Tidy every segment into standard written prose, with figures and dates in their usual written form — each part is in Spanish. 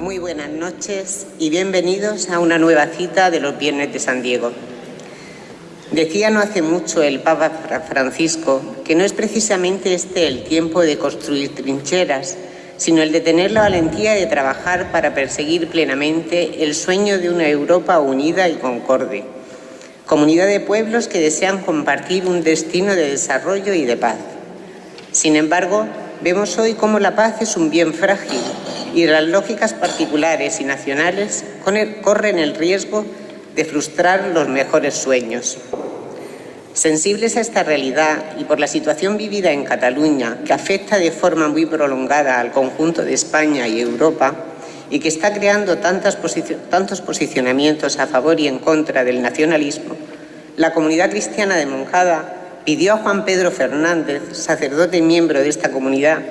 Muy buenas noches y bienvenidos a una nueva cita de los Viernes de San Diego. Decía no hace mucho el Papa Francisco que no es precisamente este el tiempo de construir trincheras, sino el de tener la valentía de trabajar para perseguir plenamente el sueño de una Europa unida y concorde, comunidad de pueblos que desean compartir un destino de desarrollo y de paz. Sin embargo, vemos hoy cómo la paz es un bien frágil y las lógicas particulares y nacionales corren el riesgo de frustrar los mejores sueños. Sensibles a esta realidad y por la situación vivida en Cataluña, que afecta de forma muy prolongada al conjunto de España y Europa y que está creando tantos posicionamientos a favor y en contra del nacionalismo, la comunidad cristiana de Moncada pidió a Juan Pedro Fernández, sacerdote y miembro de esta comunidad,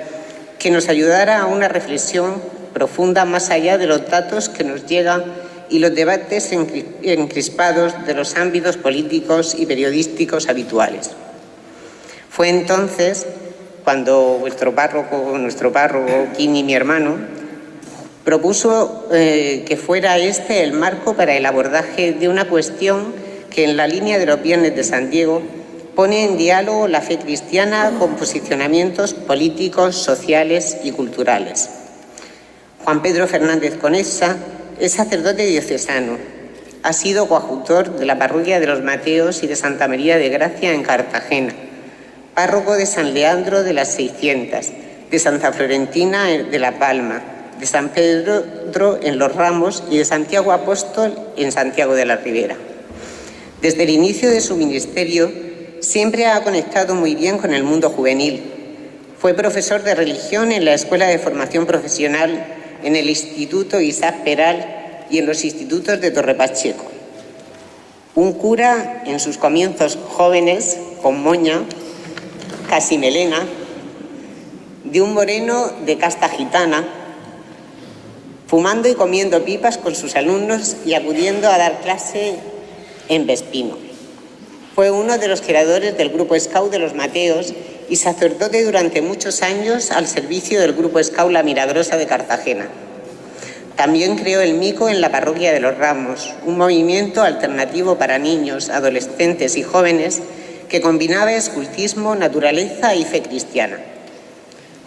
que nos ayudara a una reflexión profunda más allá de los datos que nos llegan y los debates encrispados de los ámbitos políticos y periodísticos habituales. Fue entonces cuando nuestro párroco, Kini, mi hermano, propuso que fuera este el marco para el abordaje de una cuestión que en la línea de los Viernes de San Diego pone en diálogo la fe cristiana con posicionamientos políticos, sociales y culturales. Juan Pedro Fernández Conesa es sacerdote diocesano. Ha sido coadjutor de la parroquia de los Mateos y de Santa María de Gracia en Cartagena, párroco de San Leandro de las 600, de Santa Florentina de La Palma, de San Pedro en Los Ramos y de Santiago Apóstol en Santiago de la Ribera. Desde el inicio de su ministerio, siempre ha conectado muy bien con el mundo juvenil. Fue profesor de religión en la Escuela de Formación Profesional, en el Instituto Isaac Peral y en los institutos de Torre Pacheco. Un cura en sus comienzos jóvenes, con moña, casi melena, de un moreno de casta gitana, fumando y comiendo pipas con sus alumnos y acudiendo a dar clase en Vespino. Fue uno de los creadores del Grupo Scout de los Mateos y sacerdote durante muchos años al servicio del Grupo Scout La Milagrosa de Cartagena. También creó el Mico en la parroquia de Los Ramos, un movimiento alternativo para niños, adolescentes y jóvenes que combinaba escultismo, naturaleza y fe cristiana.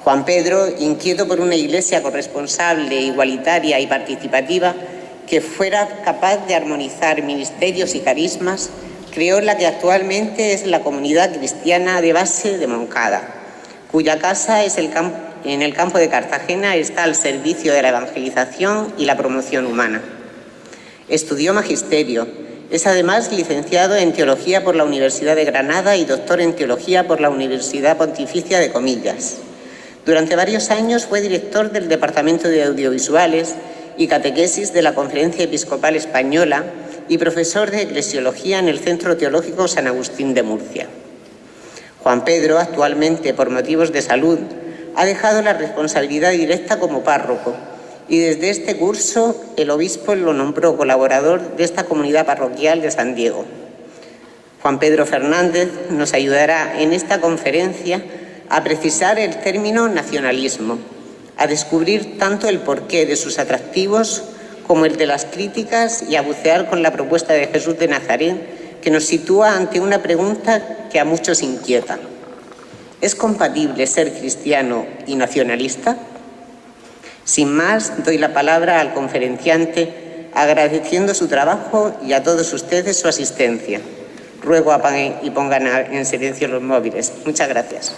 Juan Pedro, inquieto por una iglesia corresponsable, igualitaria y participativa que fuera capaz de armonizar ministerios y carismas, creó la que actualmente es la comunidad cristiana de base de Moncada, cuya casa es en el campo de Cartagena está al servicio de la evangelización y la promoción humana. Estudió magisterio, es además licenciado en Teología por la Universidad de Granada y doctor en Teología por la Universidad Pontificia de Comillas. Durante varios años fue director del Departamento de Audiovisuales y Catequesis de la Conferencia Episcopal Española y profesor de Eclesiología en el Centro Teológico San Agustín de Murcia. Juan Pedro, actualmente por motivos de salud, ha dejado la responsabilidad directa como párroco y desde este curso el obispo lo nombró colaborador de esta comunidad parroquial de San Diego. Juan Pedro Fernández nos ayudará en esta conferencia a precisar el término nacionalismo, a descubrir tanto el porqué de sus atractivos como el de las críticas y a bucear con la propuesta de Jesús de Nazaret, que nos sitúa ante una pregunta que a muchos inquieta. ¿Es compatible ser cristiano y nacionalista? Sin más, doy la palabra al conferenciante, agradeciendo su trabajo y a todos ustedes su asistencia. Ruego apaguen y pongan en silencio los móviles. Muchas gracias.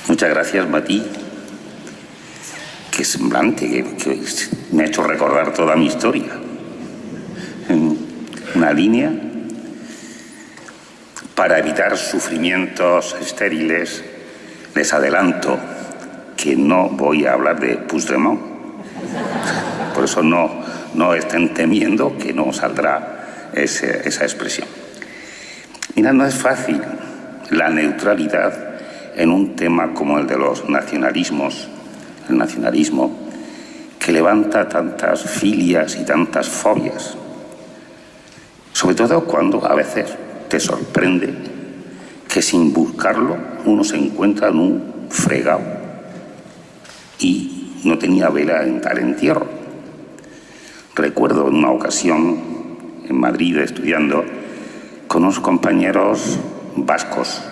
Muchas gracias, Mati. Qué semblante, que me ha hecho recordar toda mi historia. En una línea para evitar sufrimientos estériles. Les adelanto que no voy a hablar de Puigdemont. Por eso no estén temiendo que no saldrá esa expresión. Mira, no es fácil la neutralidad en un tema como el de los nacionalismos, el nacionalismo, que levanta tantas filias y tantas fobias. Sobre todo cuando a veces te sorprende que sin buscarlo uno se encuentra en un fregado y no tenía vela en tal entierro. Recuerdo en una ocasión en Madrid estudiando con unos compañeros vascos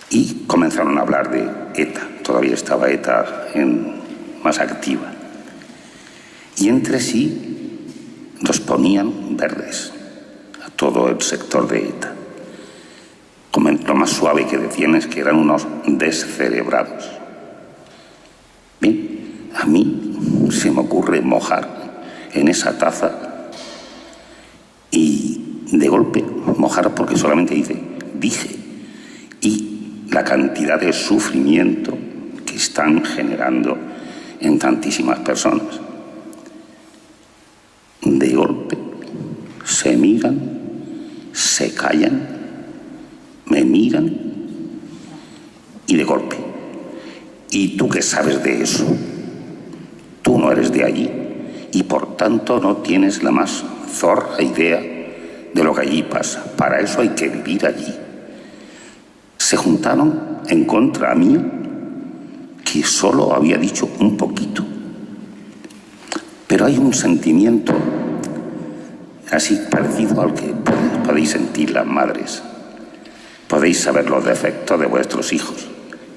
y comenzaron a hablar de ETA. Todavía estaba ETA más activa. Y entre sí nos ponían verdes a todo el sector de ETA. Lo más suave que decían es que eran unos descerebrados. Bien, a mí se me ocurre mojar en esa taza y de golpe mojar porque solamente dije, y la cantidad de sufrimiento que están generando en tantísimas personas. De golpe se miran, se callan, me miran y de golpe. ¿Y tú qué sabes de eso? Tú no eres de allí y por tanto no tienes la más zorra idea de lo que allí pasa. Para eso hay que vivir allí. Se juntaron en contra mía, que solo había dicho un poquito. Pero hay un sentimiento así parecido al que podéis sentir las madres. Podéis saber los defectos de vuestros hijos,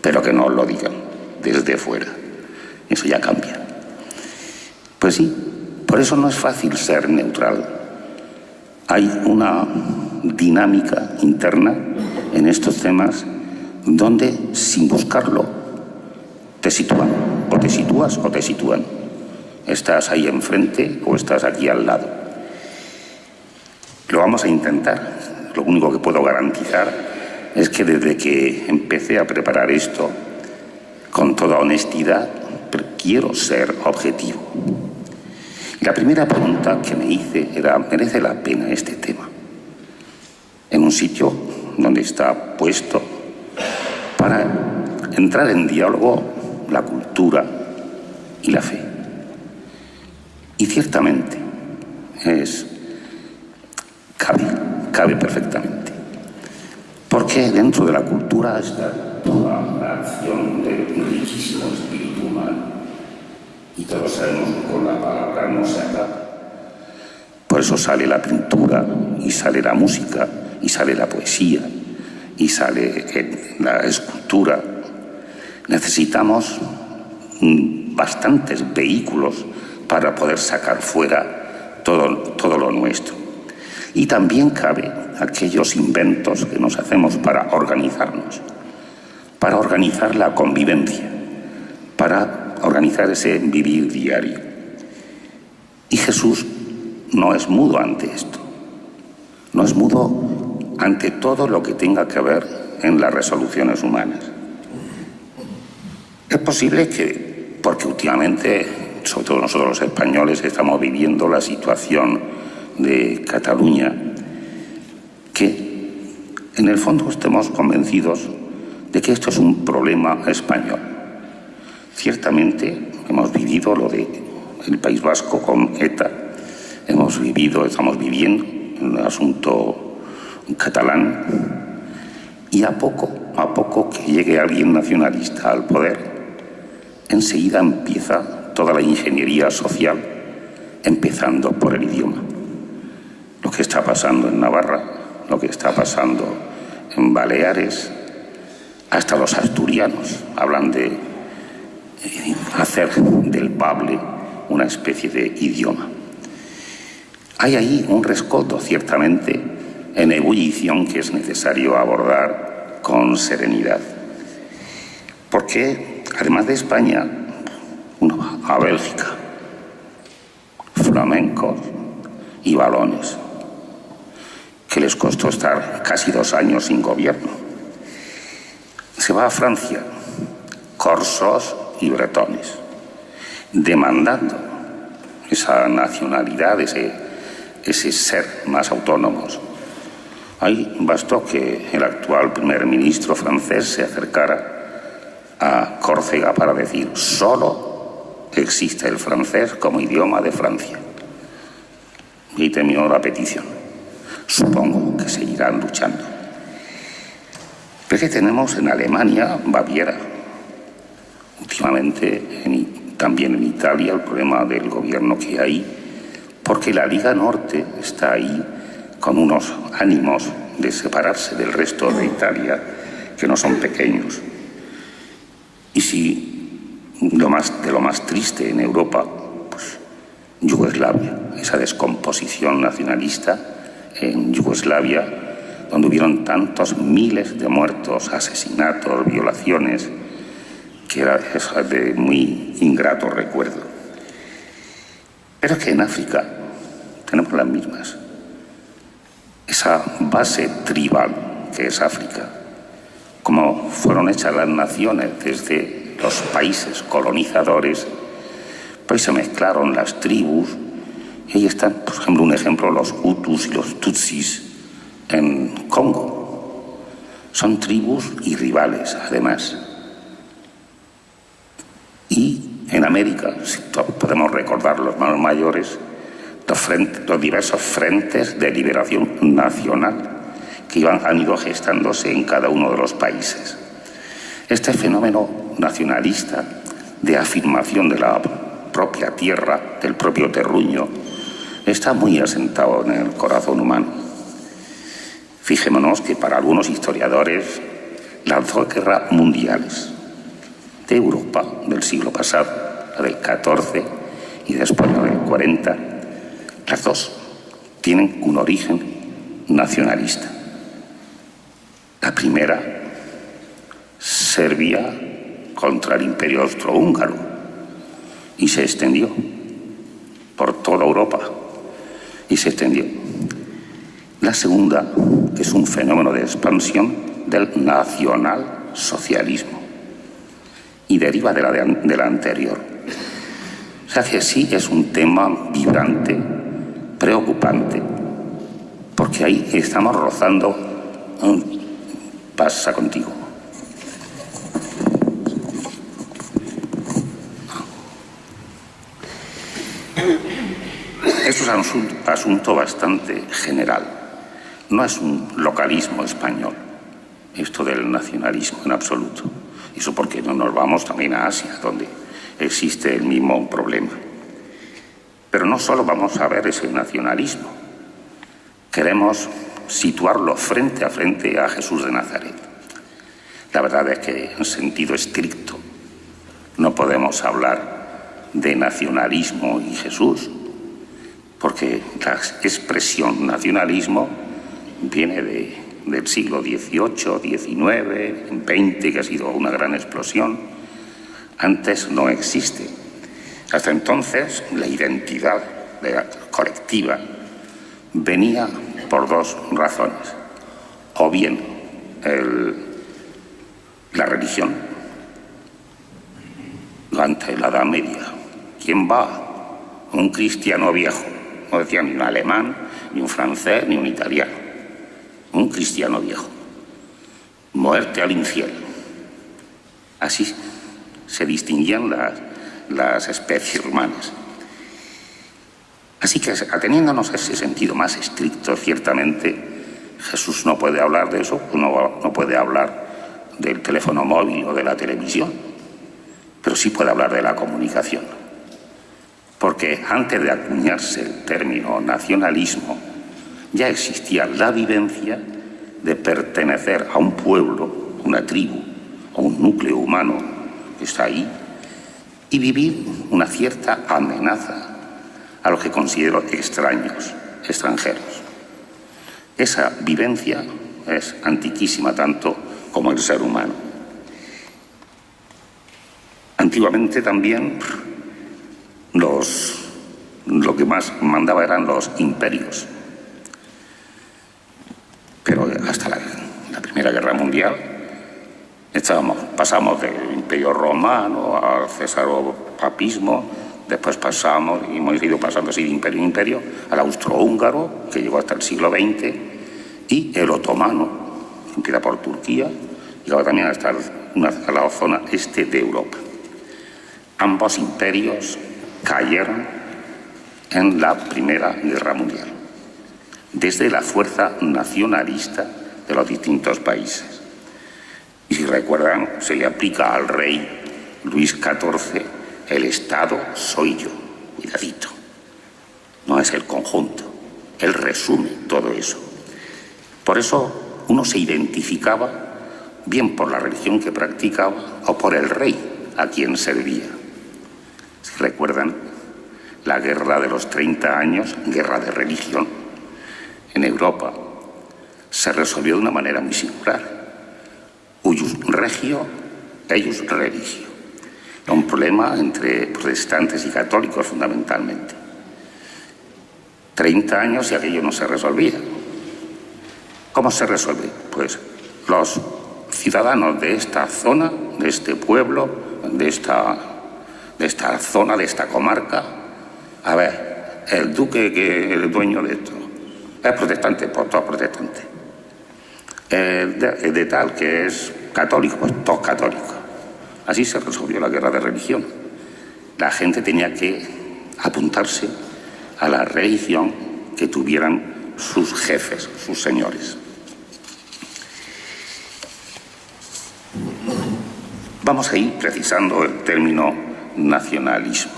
pero que no os lo digan desde fuera. Eso ya cambia. Pues sí, por eso no es fácil ser neutral. Hay una dinámica interna en estos temas donde, sin buscarlo, te sitúan. O te sitúas o te sitúan. Estás ahí enfrente o estás aquí al lado. Lo vamos a intentar. Lo único que puedo garantizar es que desde que empecé a preparar esto, con toda honestidad, quiero ser objetivo. Y la primera pregunta que me hice era, ¿merece la pena este tema? En un sitio donde está puesto para entrar en diálogo la cultura y la fe. Y ciertamente cabe perfectamente. Porque dentro de la cultura está toda la acción del riquísimo espíritu humano. Y todos sabemos que con la palabra no se acaba. Por eso sale la pintura, y sale la música, y sale la poesía, y sale la escultura. Necesitamos bastantes vehículos para poder sacar fuera todo lo nuestro. Y también cabe aquellos inventos que nos hacemos para organizarnos, para organizar la convivencia, para organizar ese vivir diario. Y Jesús no es mudo ante esto, no es mudo ante todo lo que tenga que ver en las resoluciones humanas. Es posible que, porque últimamente, sobre todo nosotros los españoles, estamos viviendo la situación de Cataluña, que en el fondo estemos convencidos de que esto es un problema español. Ciertamente hemos vivido lo del País Vasco con ETA, estamos viviendo el asunto catalán, y a poco que llegue alguien nacionalista al poder, enseguida empieza toda la ingeniería social, empezando por el idioma. Lo que está pasando en Navarra, lo que está pasando en Baleares, hasta los asturianos hablan de hacer del bable una especie de idioma. Hay ahí un rescoldo, ciertamente, en ebullición que es necesario abordar con serenidad. Porque, además de España, uno va a Bélgica, flamencos y balones, que les costó estar casi 2 años sin gobierno. Se va a Francia, corsos y bretones, demandando esa nacionalidad, ese ser más autónomos. Ahí bastó que el actual primer ministro francés se acercara a Córcega para decir: solo existe el francés como idioma de Francia. Y terminó la petición. Supongo que seguirán luchando. Pero es que tenemos en Alemania, Baviera, últimamente también en Italia, el problema del gobierno que hay, porque la Liga Norte está ahí con unos ánimos de separarse del resto de Italia que no son pequeños. Y si de lo más triste en Europa, pues Yugoslavia, esa descomposición nacionalista en Yugoslavia, donde hubieron tantos miles de muertos, asesinatos, violaciones, que era de muy ingrato recuerdo. Pero es que en África tenemos las mismas. Esa base tribal que es África, como fueron hechas las naciones desde los países colonizadores, pues se mezclaron las tribus, y ahí están, por ejemplo, un ejemplo, los Hutus y los Tutsis en Congo. Son tribus y rivales, además. Y en América, si podemos recordar los más mayores, los diversos frentes de liberación nacional que han ido gestándose en cada uno de los países. Este fenómeno nacionalista de afirmación de la propia tierra, del propio terruño, está muy asentado en el corazón humano. Fijémonos que para algunos historiadores las dos guerras mundiales de Europa del siglo pasado, la del 14 y después la del 40, las dos tienen un origen nacionalista. La primera, Serbia contra el Imperio Austrohúngaro, y se extendió por toda Europa, y se extendió. La segunda es un fenómeno de expansión del nacionalsocialismo y deriva de la anterior. O sea que sí es un tema vibrante, preocupante, porque ahí estamos rozando pasa contigo. Esto es un asunto bastante general. No es un localismo español, esto del nacionalismo en absoluto. Eso porque no nos vamos también a Asia, donde existe el mismo problema. Pero no solo vamos a ver ese nacionalismo, queremos situarlo frente a Jesús de Nazaret. La verdad es que en sentido estricto no podemos hablar de nacionalismo y Jesús, porque la expresión nacionalismo viene del siglo XVIII, XIX, XX, que ha sido una gran explosión. Antes no existe. Hasta entonces la identidad colectiva venía por dos razones. O bien la religión, ante la Edad Media. ¿Quién va? Un cristiano viejo. No decía ni un alemán, ni un francés, ni un italiano. Un cristiano viejo. Muerte al infiel. Así se distinguían las especies humanas. Así que, ateniéndonos a ese sentido más estricto, ciertamente, Jesús no puede hablar de eso, no puede hablar del teléfono móvil o de la televisión, pero sí puede hablar de la comunicación. Porque antes de acuñarse el término nacionalismo, ya existía la vivencia de pertenecer a un pueblo, una tribu o un núcleo humano que está ahí, y vivir una cierta amenaza a los que considero extraños, extranjeros. Esa vivencia es antiquísima tanto como el ser humano. Antiguamente también lo que más mandaba eran los imperios. Pero hasta la Primera Guerra Mundial pasamos del Imperio Romano al cesaropapismo, después pasamos, y hemos ido pasando así de imperio en imperio, al austrohúngaro, que llegó hasta el siglo XX, y el otomano, que empieza por Turquía, llegó también hasta la zona este de Europa. Ambos imperios cayeron en la Primera Guerra Mundial, desde la fuerza nacionalista de los distintos países. Y si recuerdan, se le aplica al rey Luis XIV: el Estado soy yo. Cuidadito, no es el conjunto, él resume todo eso. Por eso uno se identificaba bien por la religión que practicaba o por el rey a quien servía. Si recuerdan, la guerra de los 30 años, guerra de religión, en Europa, se resolvió de una manera muy singular. Uius regio, eius religio. Un problema entre protestantes y católicos, fundamentalmente. 30 años y aquello no se resolvía. ¿Cómo se resuelve? Pues los ciudadanos de esta zona, de este pueblo, de esta zona, de esta comarca, a ver, el duque que es el dueño de esto es protestante, pues todos protestantes. El de tal que es católico, pues todos católicos. Así se resolvió la guerra de religión. La gente tenía que apuntarse a la religión que tuvieran sus jefes, sus señores. Vamos a ir precisando el término nacionalismo.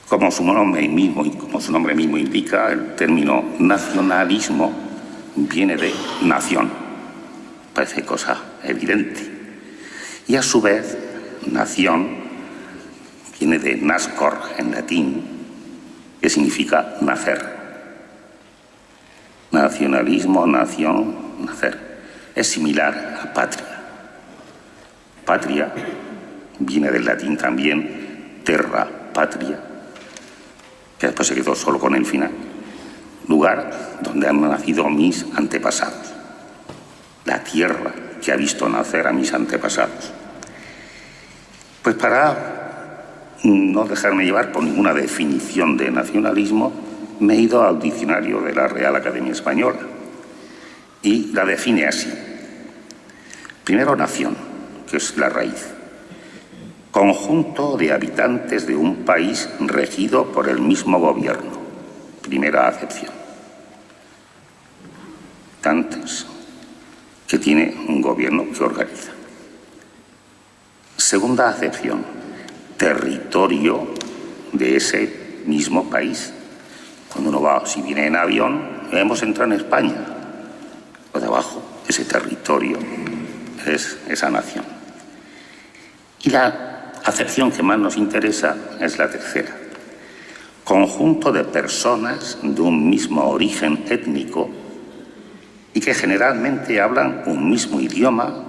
Como su nombre mismo indica, el término nacionalismo viene de nación. Parece cosa evidente. Y a su vez, nación viene de nascor en latín, que significa nacer. Nacionalismo, nación, nacer. Es similar a patria. Patria viene del latín también, terra, patria, que después se quedó solo con el final. Lugar donde han nacido mis antepasados. La tierra que ha visto nacer a mis antepasados. Pues para no dejarme llevar por ninguna definición de nacionalismo, me he ido al diccionario de la Real Academia Española y la define así. Primero, nación, que es la raíz. Conjunto de habitantes de un país regido por el mismo gobierno. Primera acepción. Habitantes que tiene un gobierno que organiza. Segunda acepción, territorio de ese mismo país. Cuando uno va, si viene en avión, hemos entrado en España. Lo de abajo, ese territorio es esa nación. Y la acepción que más nos interesa es la tercera. Conjunto de personas de un mismo origen étnico y que generalmente hablan un mismo idioma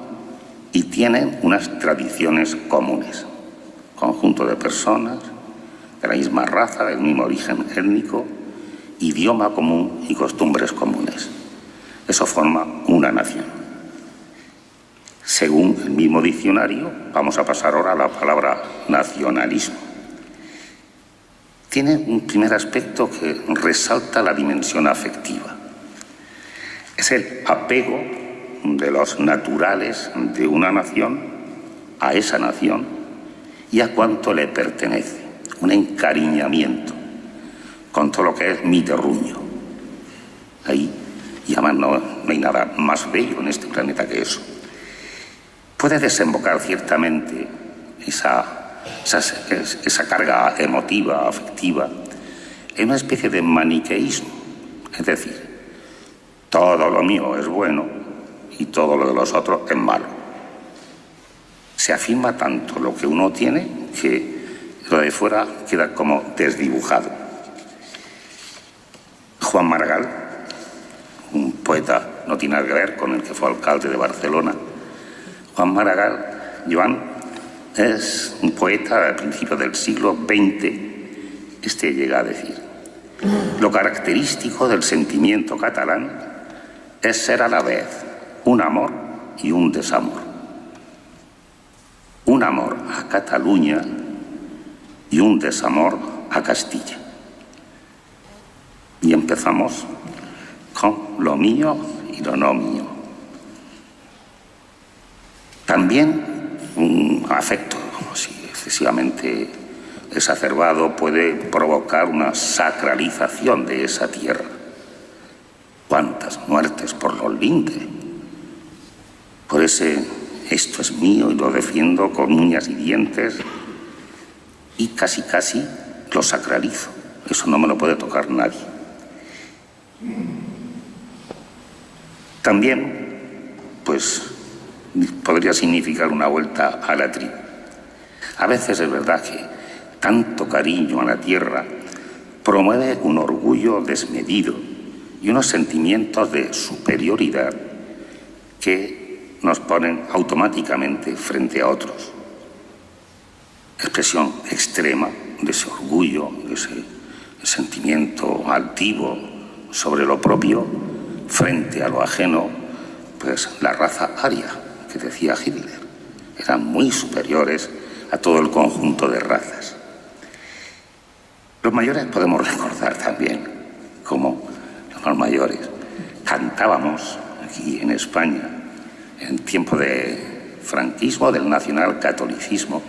y tienen unas tradiciones comunes. Conjunto de personas de la misma raza, del mismo origen étnico, idioma común y costumbres comunes. Eso forma una nación. Según el mismo diccionario, vamos a pasar ahora a la palabra nacionalismo. Tiene un primer aspecto que resalta la dimensión afectiva. Es el apego de los naturales de una nación a esa nación y a cuanto le pertenece. Un encariñamiento con todo lo que es mi terruño. Ahí, y además no hay nada más bello en este planeta que eso. Puede desembocar ciertamente esa carga emotiva, afectiva, en una especie de maniqueísmo. Es decir, todo lo mío es bueno y todo lo de los otros es malo. Se afirma tanto lo que uno tiene que lo de fuera queda como desdibujado. Juan Maragall, un poeta, no tiene nada que ver con el que fue alcalde de Barcelona. Juan Maragall, Joan, es un poeta al principio del siglo XX. Llega a decir: lo característico del sentimiento catalán es ser a la vez un amor y un desamor. Un amor a Cataluña y un desamor a Castilla. Y empezamos con lo mío y lo no mío. También un afecto excesivamente exacerbado puede provocar una sacralización de esa tierra. ¿Cuántas muertes por los lindes? Por ese esto es mío y lo defiendo con uñas y dientes y casi lo sacralizo. Eso no me lo puede tocar nadie. También, pues, podría significar una vuelta a la tribu. A veces es verdad que tanto cariño a la tierra promueve un orgullo desmedido y unos sentimientos de superioridad que nos ponen automáticamente frente a otros. Expresión extrema de ese orgullo, de ese sentimiento altivo sobre lo propio frente a lo ajeno, pues la raza aria, que decía Hitler, eran muy superiores a todo el conjunto de razas. Los mayores podemos recordar también cómo los mayores cantábamos aquí en España en tiempo de franquismo, del nacionalcatolicismo,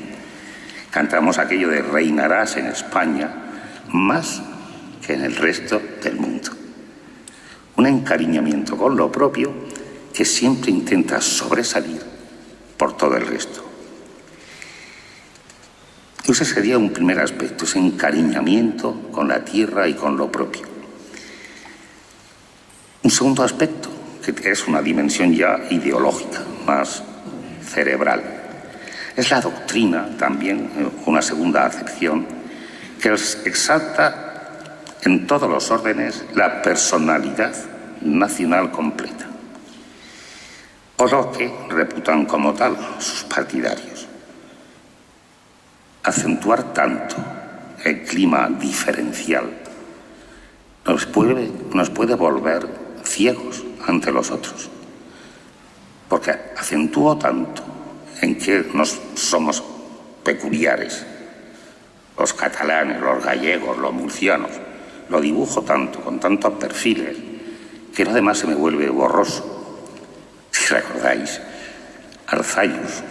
cantamos aquello de reinarás en España más que en el resto del mundo. Un encariñamiento con lo propio que siempre intenta sobresalir por todo el resto. Ese sería un primer aspecto, ese encariñamiento con la tierra y con lo propio. Un segundo aspecto, que es una dimensión ya ideológica, más cerebral, es la doctrina también, una segunda acepción, que exalta en todos los órdenes la personalidad nacional completa, o lo que reputan como tal sus partidarios. Acentuar tanto el clima diferencial nos puede volver ciegos ante los otros, porque acentúo tanto en que somos peculiares, los catalanes, los gallegos, los murcianos, lo dibujo tanto, con tantos perfiles, que lo demás se me vuelve borroso. Si recordáis, Arzallus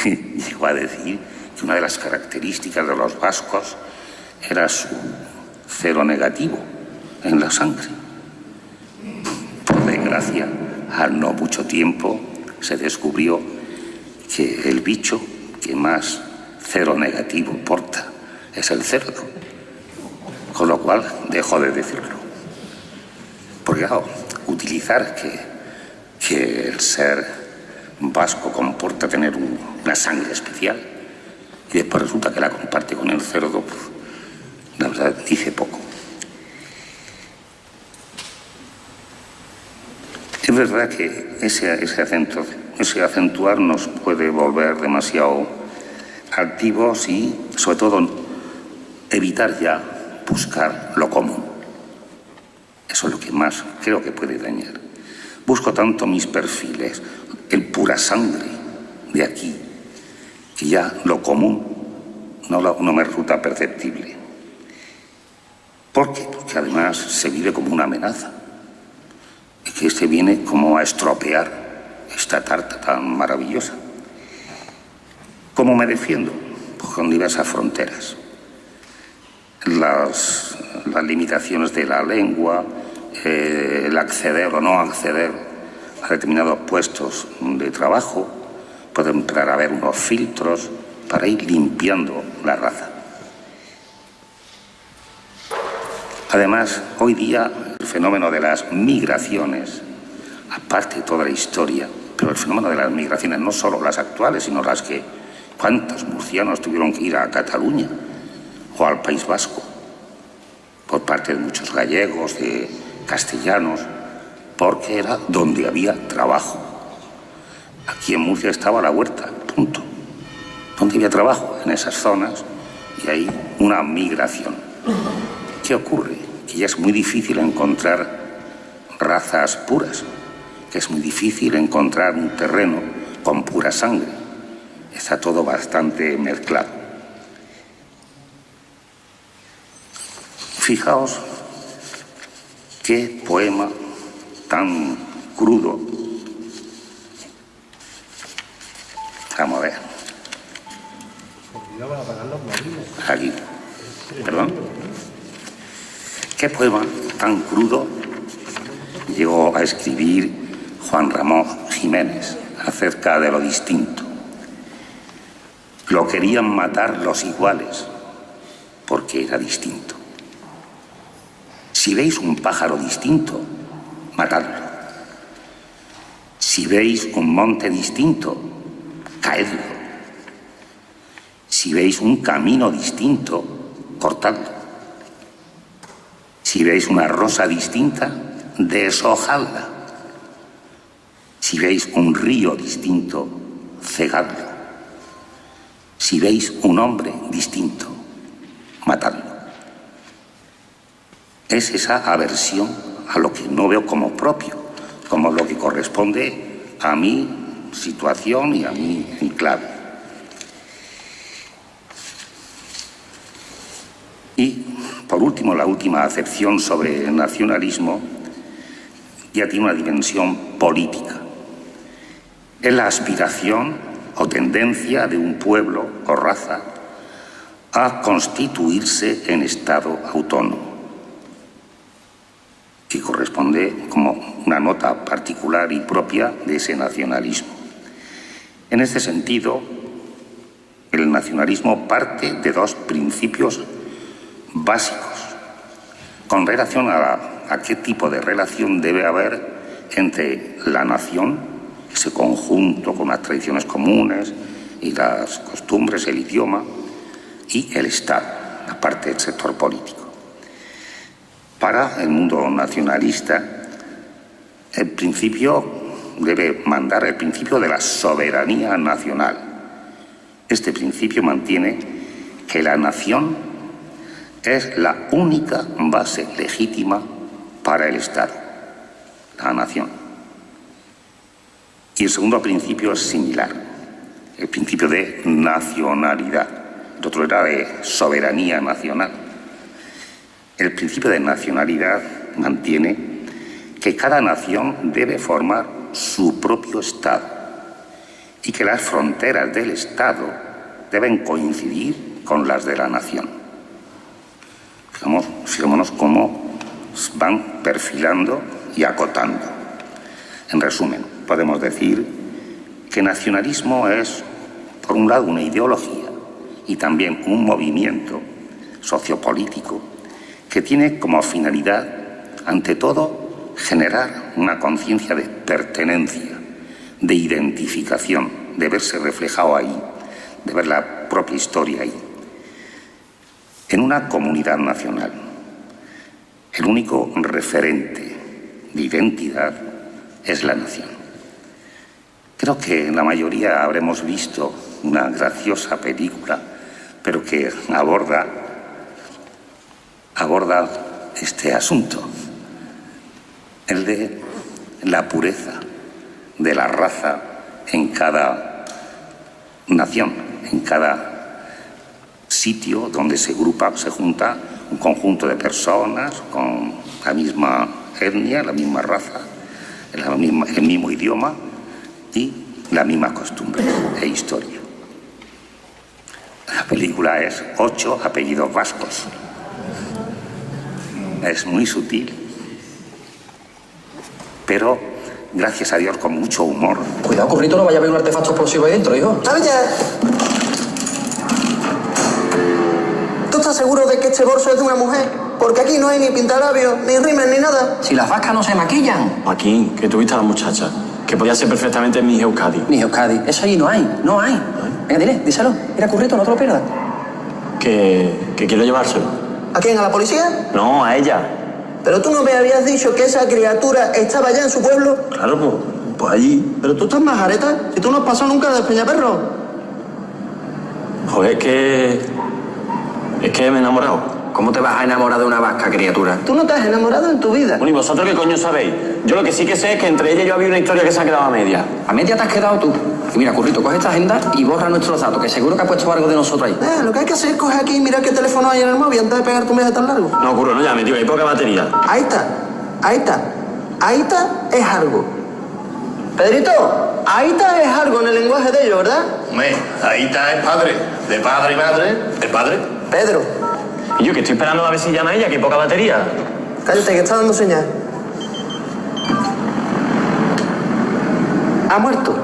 llegó a decir que una de las características de los vascos era su cero negativo en la sangre. Por desgracia, al no mucho tiempo se descubrió que el bicho que más cero negativo porta es el cerdo, con lo cual dejó de decirlo. Porque claro, utilizar que el ser vasco comporta tener una sangre especial y después resulta que la comparte con el cerdo, pues, la verdad dice poco. Es verdad que ese acentuar nos puede volver demasiado activos y, sobre todo, evitar ya buscar lo común. Eso es lo que más creo que puede dañar. Busco tanto mis perfiles, el pura sangre de aquí, que ya lo común no me resulta perceptible. ¿Por qué? Porque además se vive como una amenaza. Y que este viene como a estropear esta tarta tan maravillosa. ¿Cómo me defiendo? Pues con diversas fronteras. Las limitaciones de la lengua, el acceder o no acceder a determinados puestos de trabajo, puede empezar a haber unos filtros para ir limpiando la raza. Además, hoy día el fenómeno de las migraciones, aparte de toda la historia, pero el fenómeno de las migraciones, no solo las actuales, sino las que cuántos murcianos tuvieron que ir a Cataluña o al País Vasco, por parte de muchos gallegos, de castellanos, porque era donde había trabajo. Aquí en Murcia estaba la huerta, punto. Donde había trabajo, en esas zonas, y hay una migración. ¿Qué ocurre? Que ya es muy difícil encontrar razas puras, que es muy difícil encontrar un terreno con pura sangre. Está todo bastante mezclado. Fijaos qué poema tan crudo. Vamos a ver. aquí. Perdón. ¿Qué poema tan crudo llegó a escribir Juan Ramón Jiménez acerca de lo distinto? Lo querían matar los iguales porque era distinto. Si veis un pájaro distinto, matadlo. Si veis un monte distinto, caedlo. Si veis un camino distinto, cortadlo. Si veis una rosa distinta, deshojadla. Si veis un río distinto, cegadlo. Si veis un hombre distinto, matadlo. Es esa aversión a lo que no veo como propio, como lo que corresponde a mi situación y a mi clave. Y, por último, la última acepción sobre el nacionalismo ya tiene una dimensión política. Es la aspiración o tendencia de un pueblo o raza a constituirse en Estado autónomo, que corresponde como una nota particular y propia de ese nacionalismo. En este sentido, el nacionalismo parte de dos principios básicos con relación a qué tipo de relación debe haber entre la nación, ese conjunto con las tradiciones comunes y las costumbres, el idioma, y el Estado, la parte del sector político. Para el mundo nacionalista, el principio debe mandar el principio de la soberanía nacional. Este principio mantiene que la nación es la única base legítima para el Estado, la nación. Y el segundo principio es similar, el principio de nacionalidad. El otro era de soberanía nacional. El principio de nacionalidad mantiene que cada nación debe formar su propio Estado y que las fronteras del Estado deben coincidir con las de la nación. Fijémonos cómo van perfilando y acotando. En resumen, podemos decir que nacionalismo es, por un lado, una ideología y también un movimiento sociopolítico que tiene como finalidad, ante todo, generar una conciencia de pertenencia, de identificación, de verse reflejado ahí, de ver la propia historia ahí, en una comunidad nacional. El único referente de identidad es la nación. Creo que la mayoría habremos visto una graciosa película, pero que aborda este asunto, el de la pureza de la raza en cada nación, en cada sitio donde se junta un conjunto de personas con la misma etnia, la misma raza, el mismo idioma y la misma costumbre e historia. La película es 8 apellidos vascos. Es muy sutil, pero gracias a Dios con mucho humor. Cuidado, currito, no vaya a haber un artefacto explosivo ahí dentro, hijo. Oye, ¿tú estás seguro de que este bolso es de una mujer? Porque aquí no hay ni pintalabios, ni rímel, ni nada. Si las vascas no se maquillan. Aquí, que tuviste a la muchacha, que podía ser perfectamente mi Euskadi. Ni Euskadi. Eso ahí no hay. Venga, dile, díselo. Mira, currito, no te lo pierdas. Que quiero llevárselo. ¿A quién? ¿A la policía? No, a ella. Pero tú no me habías dicho que esa criatura estaba ya en su pueblo. Claro, pues allí. Pero tú estás más jareta. Si tú no has pasado nunca de Peñaperro. Joder, es que me he enamorado. ¿Cómo te vas a enamorar de una vasca, criatura? Tú no te has enamorado en tu vida. Bueno, ¿y vosotros qué coño sabéis? Yo lo que sí que sé es que entre ella y yo había una historia que se ha quedado a media. A media te has quedado tú. Y mira, currito, coge esta agenda y borra nuestros datos, que seguro que ha puesto algo de nosotros ahí. Lo que hay que hacer es coger aquí y mirar qué teléfono hay en el móvil antes de pegar tu mensaje tan largo. No, curro, no llame, tío, hay poca batería. Ahí está es algo. Pedrito, Aita es algo en el lenguaje de ellos, ¿verdad? Hombre, Aita es padre. De padre y madre, es padre. Pedro. Y yo que estoy esperando a ver si llama ella, que hay poca batería. Cállate, que está dando señal. Ha muerto.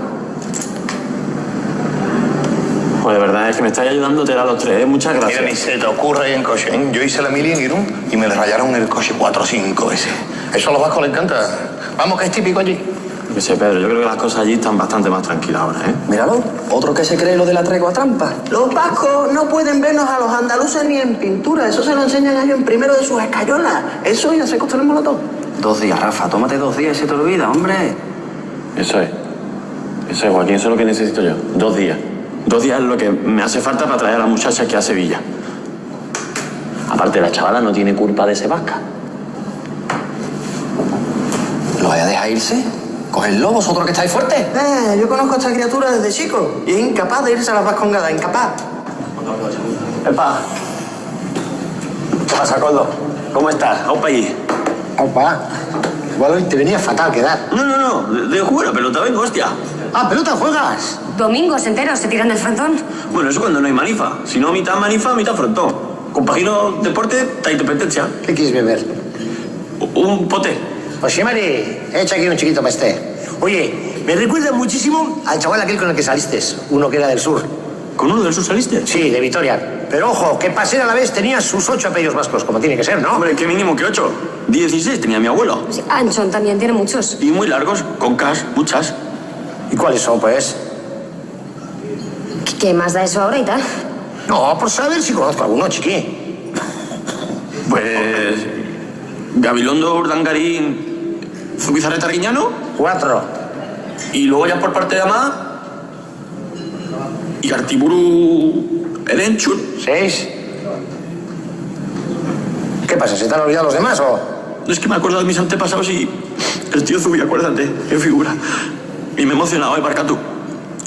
Pues de verdad es que me estáis ayudando a los tres, ¿eh? Muchas gracias. Mira, ni se te ocurre ir en coche, ¿eh? Yo hice la mili en Irún y me le rayaron el coche 4 o 5 veces. Eso a los vascos les encanta. Vamos, que es típico allí. No sé, Pedro, yo creo que las cosas allí están bastante más tranquilas ahora, ¿eh? Míralo, otro que se cree lo de la tregua trampa. Los vascos no pueden vernos a los andaluces ni en pintura. Eso se lo enseñan a ellos en primero de sus escayolas. Eso y hacer costar el molotov. 2 días, Rafa, tómate 2 días y se te olvida, hombre. Eso es, Joaquín, eso es lo que necesito yo. 2 días. 2 días es lo que me hace falta para traer a la muchacha aquí a Sevilla. Aparte, la chavala no tiene culpa de ese vasca. ¿Lo vaya a dejar irse? Cogedlo, vosotros que estáis fuertes. Yo conozco a esta criatura desde chico y es incapaz de irse a las vascongadas, incapaz. Epa. ¿Qué pasa, Coldo? ¿Cómo estás? ¿Aupa allí? Opa, igual hoy te venía fatal quedar. No, de jugar a pelota, vengo, hostia. Ah, ¿pelota juegas? Domingos enteros se tiran del frontón. Bueno, eso cuando no hay manifa. Si no, mitad manifa, mitad frontón. Compagino deporte, ta independencia. ¿Qué quieres beber? Un pote. Oye, Mari, echa aquí un chiquito para este. Oye, me recuerda muchísimo al chaval aquel con el que saliste, uno que era del sur. ¿Con uno del sur saliste? Sí, de Vitoria. Pero ojo, que para ser a la vez tenía sus 8 apellidos vascos, como tiene que ser, ¿no? Hombre, qué mínimo que 8. 16 tenía mi abuelo. Sí, Anchón también tiene muchos. Y muy largos, con cas, muchas. ¿Y cuáles son, pues? ¿Qué más da eso ahora y tal? No, por saber si conozco alguno, chiqui. Pues... Gabilondo, Urdangarín, Zubizarreta, Riñano. 4. Y luego ya por parte de Amá... Y Artiburu... Erenchun. 6. ¿Qué pasa? ¿Se te han olvidado los demás o...? No es que me acuerdo de mis antepasados y... El tío Zubi, acuérdate, qué figura. Y me he emocionado, Barcatu.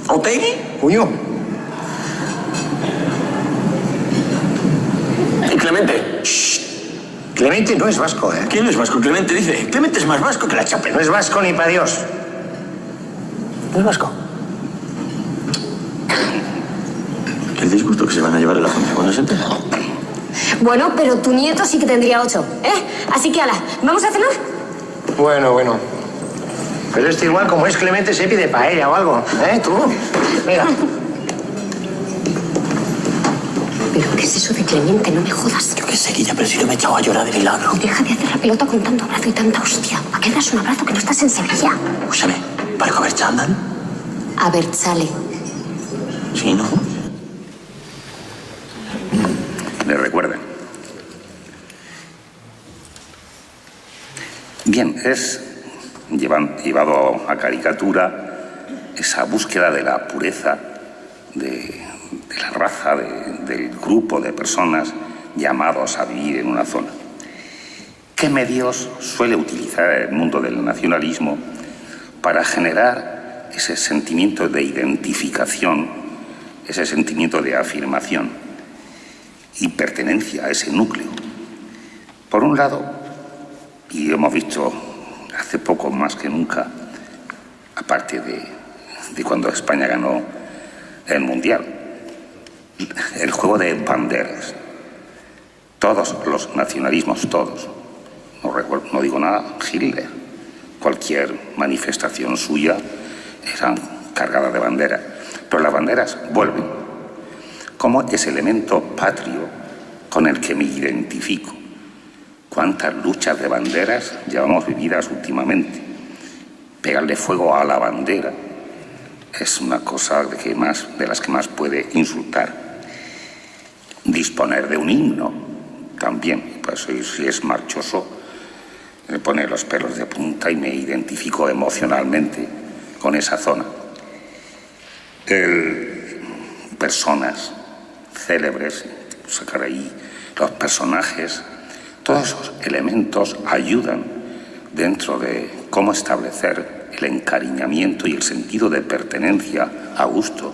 ¿Otegui? Cuño. Y Clemente. Clemente no es vasco, ¿eh? ¿Quién es vasco? Clemente dice. Clemente es más vasco que la chapa. No es vasco ni para Dios. No es vasco. El disgusto que se van a llevar en la familia cuando se entera. Bueno, pero tu nieto sí que tendría 8, ¿eh? Así que, ala, ¿vamos a cenar? Bueno. Pero este igual, como es Clemente, se pide paella o algo. ¿Eh? ¿Tú? Mira. ¿Pero qué es eso de Clemente? No me jodas. Yo qué sé, Guilla, pero si no me he echado a llorar de milagro. Deja de hacer la pelota con tanto abrazo y tanta hostia. ¿A qué das un abrazo que no estás en Sevilla? Escúchame, ¿para comer chandan? A ver, sale. Sí, ¿no? Le recuerden. Bien, es llevado a caricatura esa búsqueda de la pureza de la raza, del grupo de personas llamados a vivir en una zona. ¿Qué medios suele utilizar el mundo del nacionalismo para generar ese sentimiento de identificación, ese sentimiento de afirmación y pertenencia a ese núcleo? Por un lado, y hemos visto hace poco más que nunca, aparte de cuando España ganó el Mundial, el juego de banderas. Todos los nacionalismos, todos. No digo nada, Hitler. Cualquier manifestación suya era cargada de banderas. Pero las banderas vuelven como ese elemento patrio con el que me identifico. ¿Cuántas luchas de banderas llevamos vividas últimamente? Pegarle fuego a la bandera es una cosa de las que más puede insultar. Disponer de un himno también, pues si es marchoso, me pone los pelos de punta y me identifico emocionalmente con esa zona. Personas célebres, sacar ahí los personajes, todos esos elementos ayudan dentro de cómo establecer el encariñamiento y el sentido de pertenencia a gusto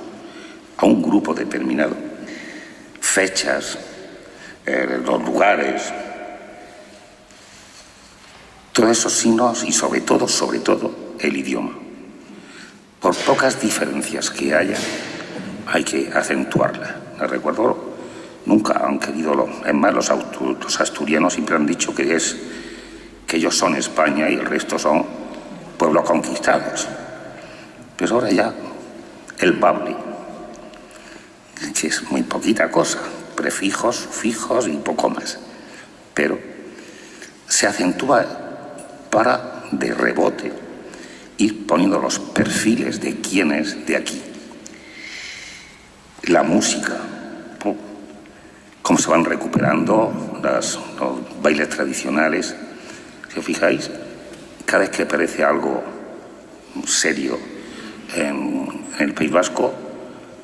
a un grupo determinado. Fechas, los lugares, todos esos signos y sobre todo, el idioma. Por pocas diferencias que haya, hay que acentuarla. Me recuerdo nunca han querido. Es más, los asturianos siempre han dicho que ellos son España y el resto son pueblos conquistados. Pero ahora ya el bable, que es muy poquita cosa, prefijos, sufijos y poco más. Pero se acentúa para, de rebote, ir poniendo los perfiles de quién es de aquí. La música, cómo se van recuperando los bailes tradicionales. Si os fijáis, cada vez que aparece algo serio en el País Vasco,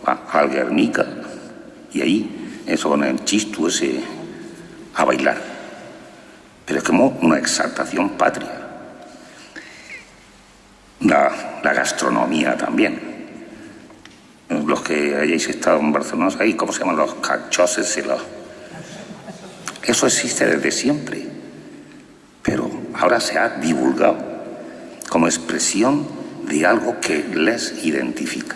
va al Guernica y ahí eso con el chistu ese a bailar. Pero es como una exaltación patria. La gastronomía también. Los que hayáis estado en Barcelona, ahí, ¿cómo se llaman los cachoses? Eso existe desde siempre, pero ahora se ha divulgado como expresión de algo que les identifica.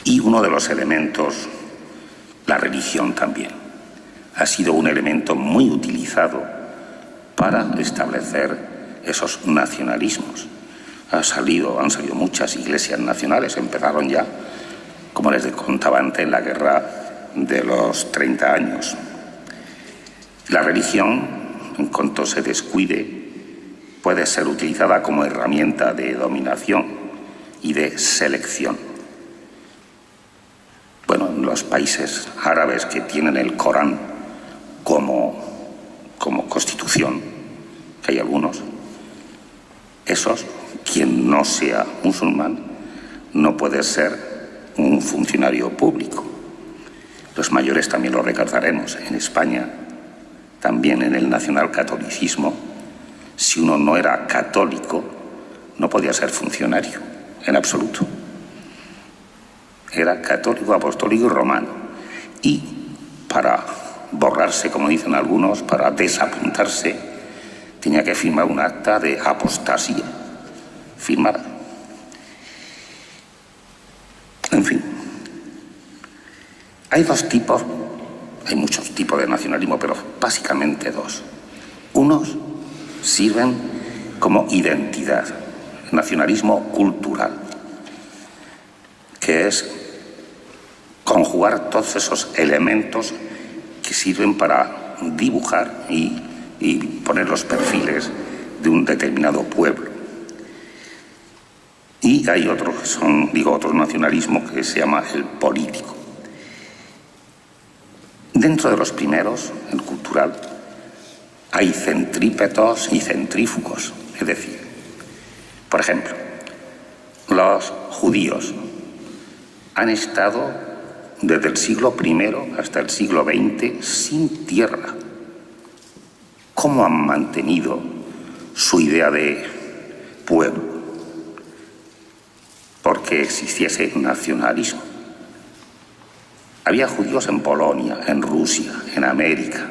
Y uno de los elementos, la religión también, ha sido un elemento muy utilizado para establecer esos nacionalismos. Han salido muchas iglesias nacionales, empezaron ya, como les contaba antes, en la guerra de los 30 años. La religión, en cuanto se descuide, puede ser utilizada como herramienta de dominación y de selección. Bueno, en los países árabes que tienen el Corán como constitución, que hay algunos, esos, quien no sea musulmán, no puede ser un funcionario público. Los mayores también lo recordaremos. En España, también en el nacionalcatolicismo, si uno no era católico, no podía ser funcionario, en absoluto. Era católico, apostólico y romano. Y para borrarse, como dicen algunos, para desapuntarse, tenía que firmar un acta de apostasía. Firmada. En fin. Hay muchos tipos de nacionalismo, pero básicamente dos. Unos sirven como identidad, nacionalismo cultural, que es conjugar todos esos elementos que sirven para dibujar y poner los perfiles de un determinado pueblo. Y hay otro nacionalismo que se llama el político. Dentro de los primeros, el cultural, hay centrípetos y centrífugos. Es decir, por ejemplo, los judíos han estado desde el siglo I hasta el siglo XX sin tierra. ¿Cómo han mantenido su idea de pueblo? Porque existiese nacionalismo. Había judíos en Polonia, en Rusia, en América,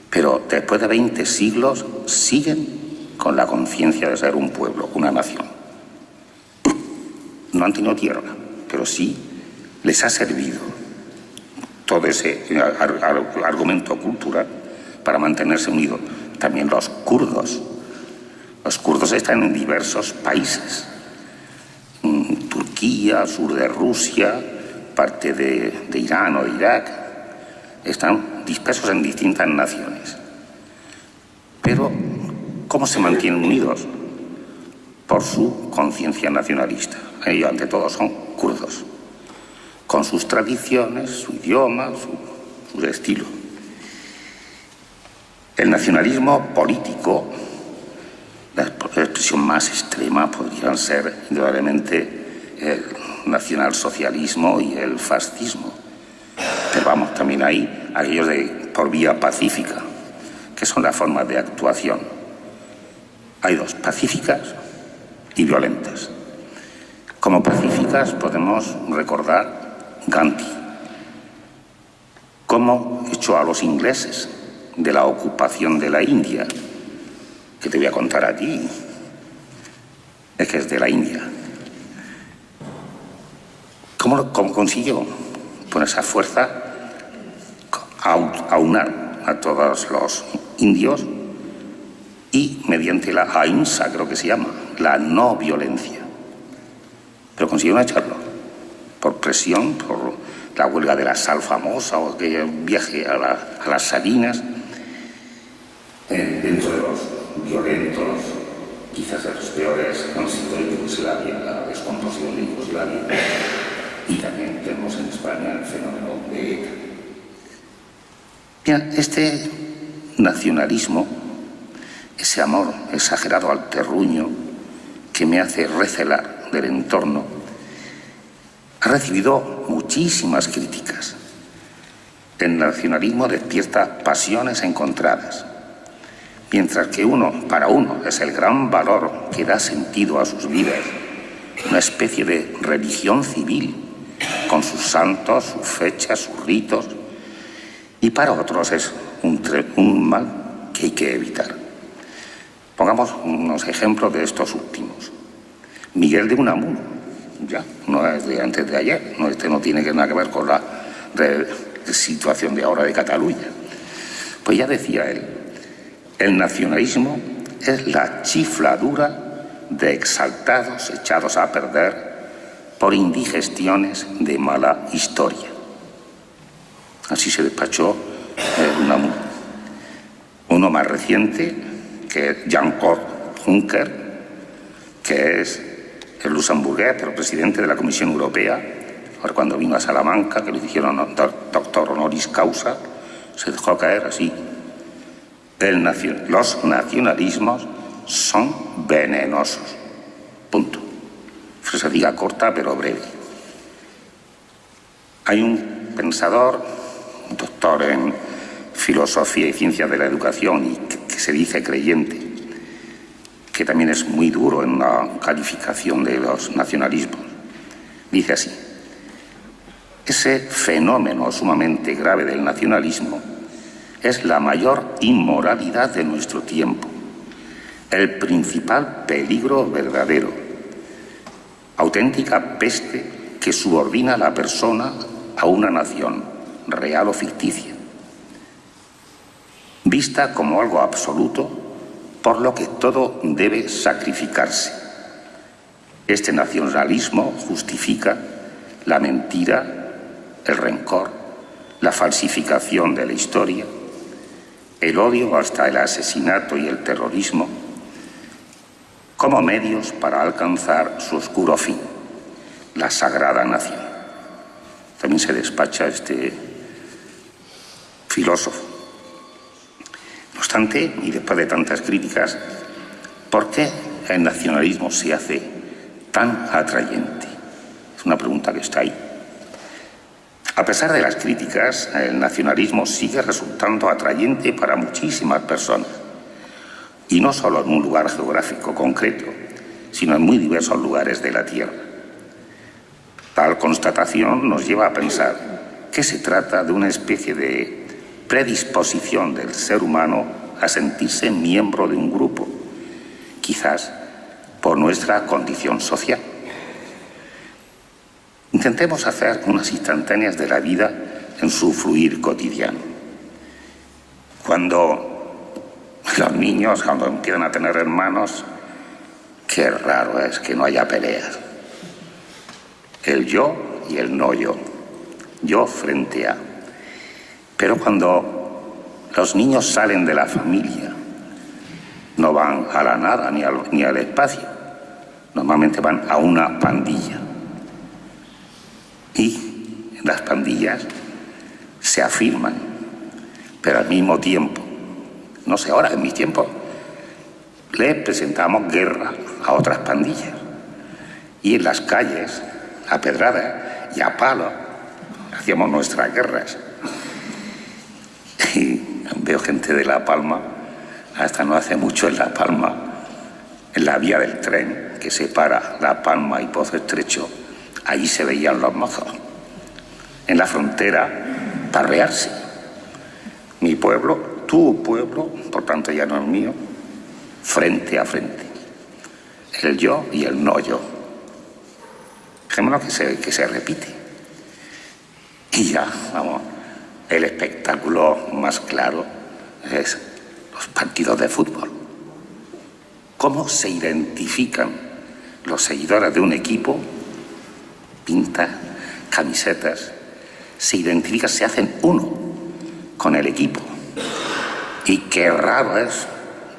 pero después de 20 siglos siguen con la conciencia de ser un pueblo, una nación. No han tenido tierra, pero sí les ha servido todo ese argumento cultural para mantenerse unidos. También los kurdos. Los kurdos están en diversos países. Turquía, sur de Rusia, parte de Irán o de Irak, están dispersos en distintas naciones. Pero, ¿cómo se mantienen unidos? Por su conciencia nacionalista. Ellos, ante todo, son kurdos, con sus tradiciones, su idioma, su estilo. El nacionalismo político, la expresión más extrema, podrían ser indudablemente el nacionalsocialismo y el fascismo. Pero vamos, también hay aquellos por vía pacífica, que son las formas de actuación. Hay dos, pacíficas y violentas. Como pacíficas podemos recordar Gandhi, cómo echó a los ingleses de la ocupación de la India, que te voy a contar a ti, es que es de la India. ¿Cómo consiguió? Con esa fuerza aunar a todos los indios y mediante la ahimsa, creo que se llama, la no violencia. Pero consiguieron echarlo por presión, por la huelga de la sal famosa o aquel viaje a las Salinas. Dentro de los violentos, quizás de los peores, han sido el Yugoslavia, la descomposición de Yugoslavia, y también tenemos en España el fenómeno de ETA. Bien, este nacionalismo, ese amor exagerado al terruño que me hace recelar del entorno, ha recibido muchísimas críticas. El nacionalismo despierta pasiones encontradas. Mientras que para uno es el gran valor que da sentido a sus vidas, una especie de religión civil, con sus santos, sus fechas, sus ritos, y para otros es un mal que hay que evitar. Pongamos unos ejemplos de estos últimos. Miguel de Unamuno, ya, no es de antes de ayer, este no tiene nada que ver con la situación de ahora de Cataluña. Pues ya decía él, el nacionalismo es la chifladura de exaltados echados a perder por indigestiones de mala historia. Así se despachó Unamuno. Uno más reciente, que es Jean-Claude Juncker, que es el luxemburgués, pero presidente de la Comisión Europea. Ahora cuando vino a Salamanca, que le dijeron doctor honoris causa, se dejó caer así. Los nacionalismos son venenosos. Punto. Se diga corta pero breve. Hay un pensador, un doctor en filosofía y ciencias de la educación y que se dice creyente, que también es muy duro en la calificación de los nacionalismos. Dice así: ese fenómeno sumamente grave del nacionalismo es la mayor inmoralidad de nuestro tiempo, el principal peligro verdadero, auténtica peste que subordina a la persona a una nación, real o ficticia, vista como algo absoluto por lo que todo debe sacrificarse. Este nacionalismo justifica la mentira, el rencor, la falsificación de la historia, el odio hasta el asesinato y el terrorismo, como medios para alcanzar su oscuro fin, la sagrada nación. También se despacha este filósofo. No obstante, y después de tantas críticas, ¿por qué el nacionalismo se hace tan atrayente? Es una pregunta que está ahí. A pesar de las críticas, el nacionalismo sigue resultando atrayente para muchísimas personas. Y no solo en un lugar geográfico concreto, sino en muy diversos lugares de la Tierra. Tal constatación nos lleva a pensar que se trata de una especie de predisposición del ser humano a sentirse miembro de un grupo, quizás por nuestra condición social. Intentemos hacer unas instantáneas de la vida en su fluir cotidiano. Cuando los niños, cuando empiezan a tener hermanos, qué raro es que no haya peleas. El yo y el no yo. Yo frente a. Pero cuando los niños salen de la familia, no van a la nada ni al espacio. Normalmente van a una pandilla. Y las pandillas se afirman, pero al mismo tiempo, no sé, ahora en mis tiempos, le presentamos guerra a otras pandillas. Y en las calles, a pedradas y a palos, hacíamos nuestras guerras. Y veo gente de La Palma, hasta no hace mucho en La Palma, en la vía del tren que separa La Palma y Pozo Estrecho, allí se veían los mozos, en la frontera, parrearse. Mi pueblo, tu pueblo, por tanto ya no es mío, frente a frente. El yo y el no yo. dejémonos que se repite. Y ya, vamos, el espectáculo más claro es los partidos de fútbol. ¿Cómo se identifican los seguidores de un equipo? Pintas, camisetas, se identifican, se hacen uno con el equipo. Y qué raro es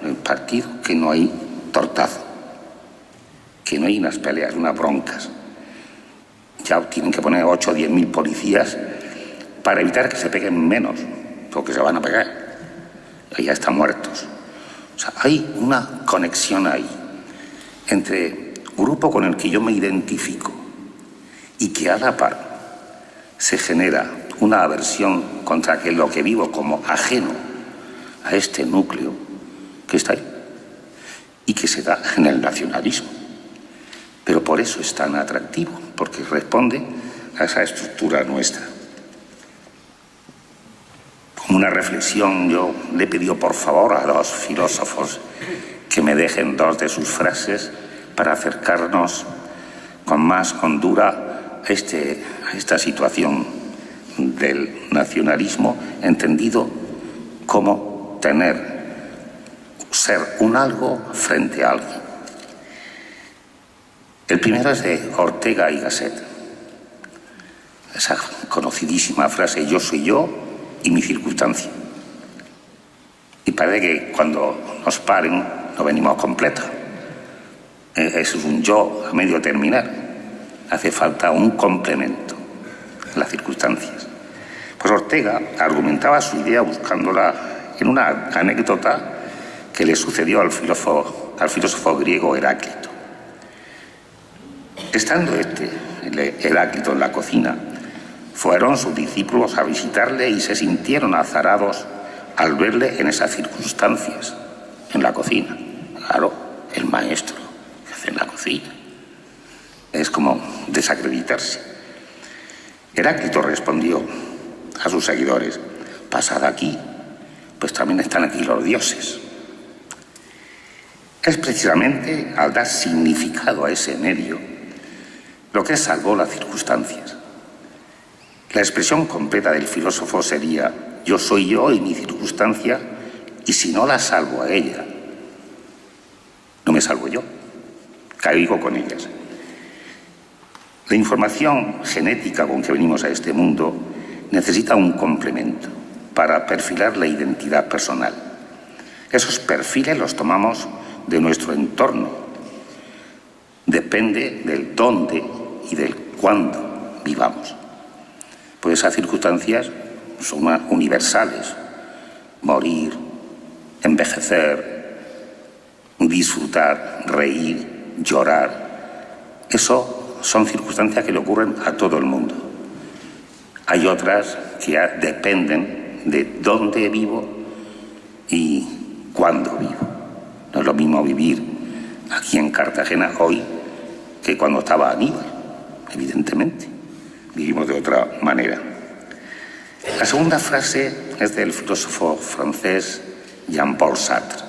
el partido que no hay tortazo, que no hay unas peleas, unas broncas. Ya tienen que poner 8 o 10 mil policías para evitar que se peguen menos, porque se van a pegar. Ya están muertos. O sea, hay una conexión ahí entre grupo con el que yo me identifico y que a la par se genera una aversión contra lo que vivo como ajeno a este núcleo que está ahí y que se da en el nacionalismo. Pero por eso es tan atractivo, porque responde a esa estructura nuestra. Como una reflexión, yo le he pedido por favor a los filósofos que me dejen 2 de sus frases para acercarnos con más hondura a esta situación del nacionalismo, entendido como ser un algo frente a alguien. El primero es de Ortega y Gasset. Esa conocidísima frase, yo soy yo y mi circunstancia. Y parece que cuando nos paren no venimos completos. Eso es un yo a medio terminar. Hace falta un complemento en las circunstancias. Pues Ortega argumentaba su idea buscándola en una anécdota que le sucedió al filósofo griego Heráclito. Estando Heráclito en la cocina, fueron sus discípulos a visitarle y se sintieron azarados al verle en esas circunstancias, en la cocina. Claro, el maestro que hace en la cocina. Es como desacreditarse. Heráclito respondió a sus seguidores: pasad aquí, pues también están aquí los dioses. Es precisamente al dar significado a ese medio lo que salvó las circunstancias. La expresión completa del filósofo sería: yo soy yo y mi circunstancia, y si no la salvo a ella, no me salvo yo, caigo con ellas. La información genética con que venimos a este mundo necesita un complemento para perfilar la identidad personal. Esos perfiles los tomamos de nuestro entorno. Depende del dónde y del cuándo vivamos. Pues esas circunstancias son universales. Morir, envejecer, disfrutar, reír, llorar. Eso son circunstancias que le ocurren a todo el mundo. Hay otras que dependen de dónde vivo y cuándo vivo. No es lo mismo vivir aquí en Cartagena hoy que cuando estaba Aníbal, evidentemente. Vivimos de otra manera. La segunda frase es del filósofo francés Jean-Paul Sartre.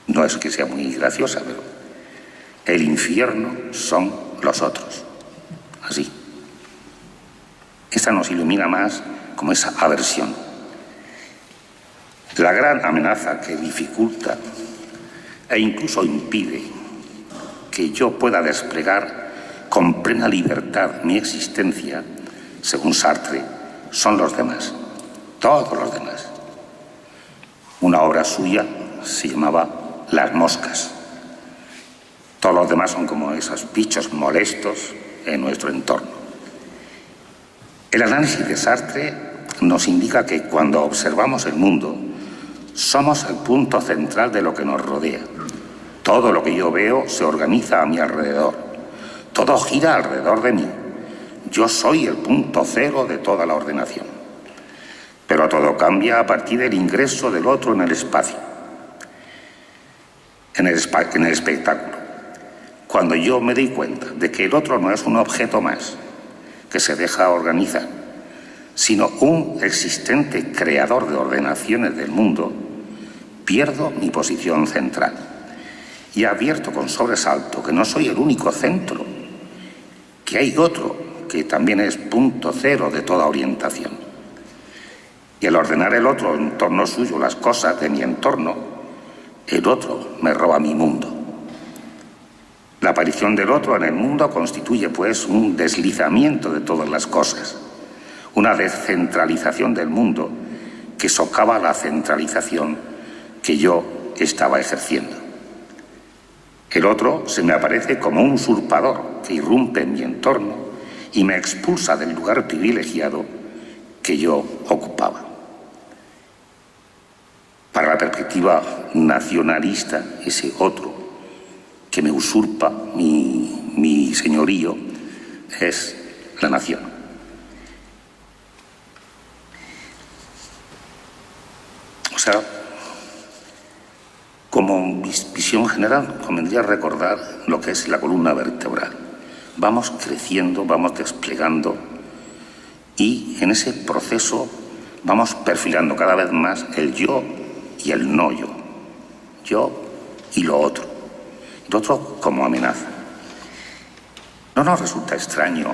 No es que sea muy graciosa, pero el infierno son los otros. Así. Esta nos ilumina más como esa aversión. La gran amenaza que dificulta e incluso impide que yo pueda desplegar con plena libertad mi existencia, según Sartre, son los demás, todos los demás. Una obra suya se llamaba Las moscas. Todos los demás son como esos bichos molestos en nuestro entorno. El análisis de Sartre nos indica que cuando observamos el mundo, somos el punto central de lo que nos rodea. Todo lo que yo veo se organiza a mi alrededor. Todo gira alrededor de mí. Yo soy el punto cero de toda la ordenación. Pero todo cambia a partir del ingreso del otro en el espacio. En el espectáculo. Cuando yo me doy cuenta de que el otro no es un objeto más que se deja organizar, sino un existente creador de ordenaciones del mundo, pierdo mi posición central y advierto con sobresalto que no soy el único centro que hay otro que también es punto cero de toda orientación. Y al ordenar el otro en torno suyo las cosas de mi entorno, el otro me roba mi mundo. La aparición del otro en el mundo constituye, pues, un deslizamiento de todas las cosas, una descentralización del mundo que socava la centralización que yo estaba ejerciendo. El otro se me aparece como un usurpador que irrumpe en mi entorno y me expulsa del lugar privilegiado que yo ocupaba. Para la perspectiva nacionalista, ese otro que me usurpa mi señorío es la nación. O sea, como visión general, convendría recordar lo que es la columna vertebral. Vamos creciendo, vamos desplegando y en ese proceso vamos perfilando cada vez más el yo y el no yo. Yo y lo otro. Lo otro como amenaza. ¿No nos resulta extraño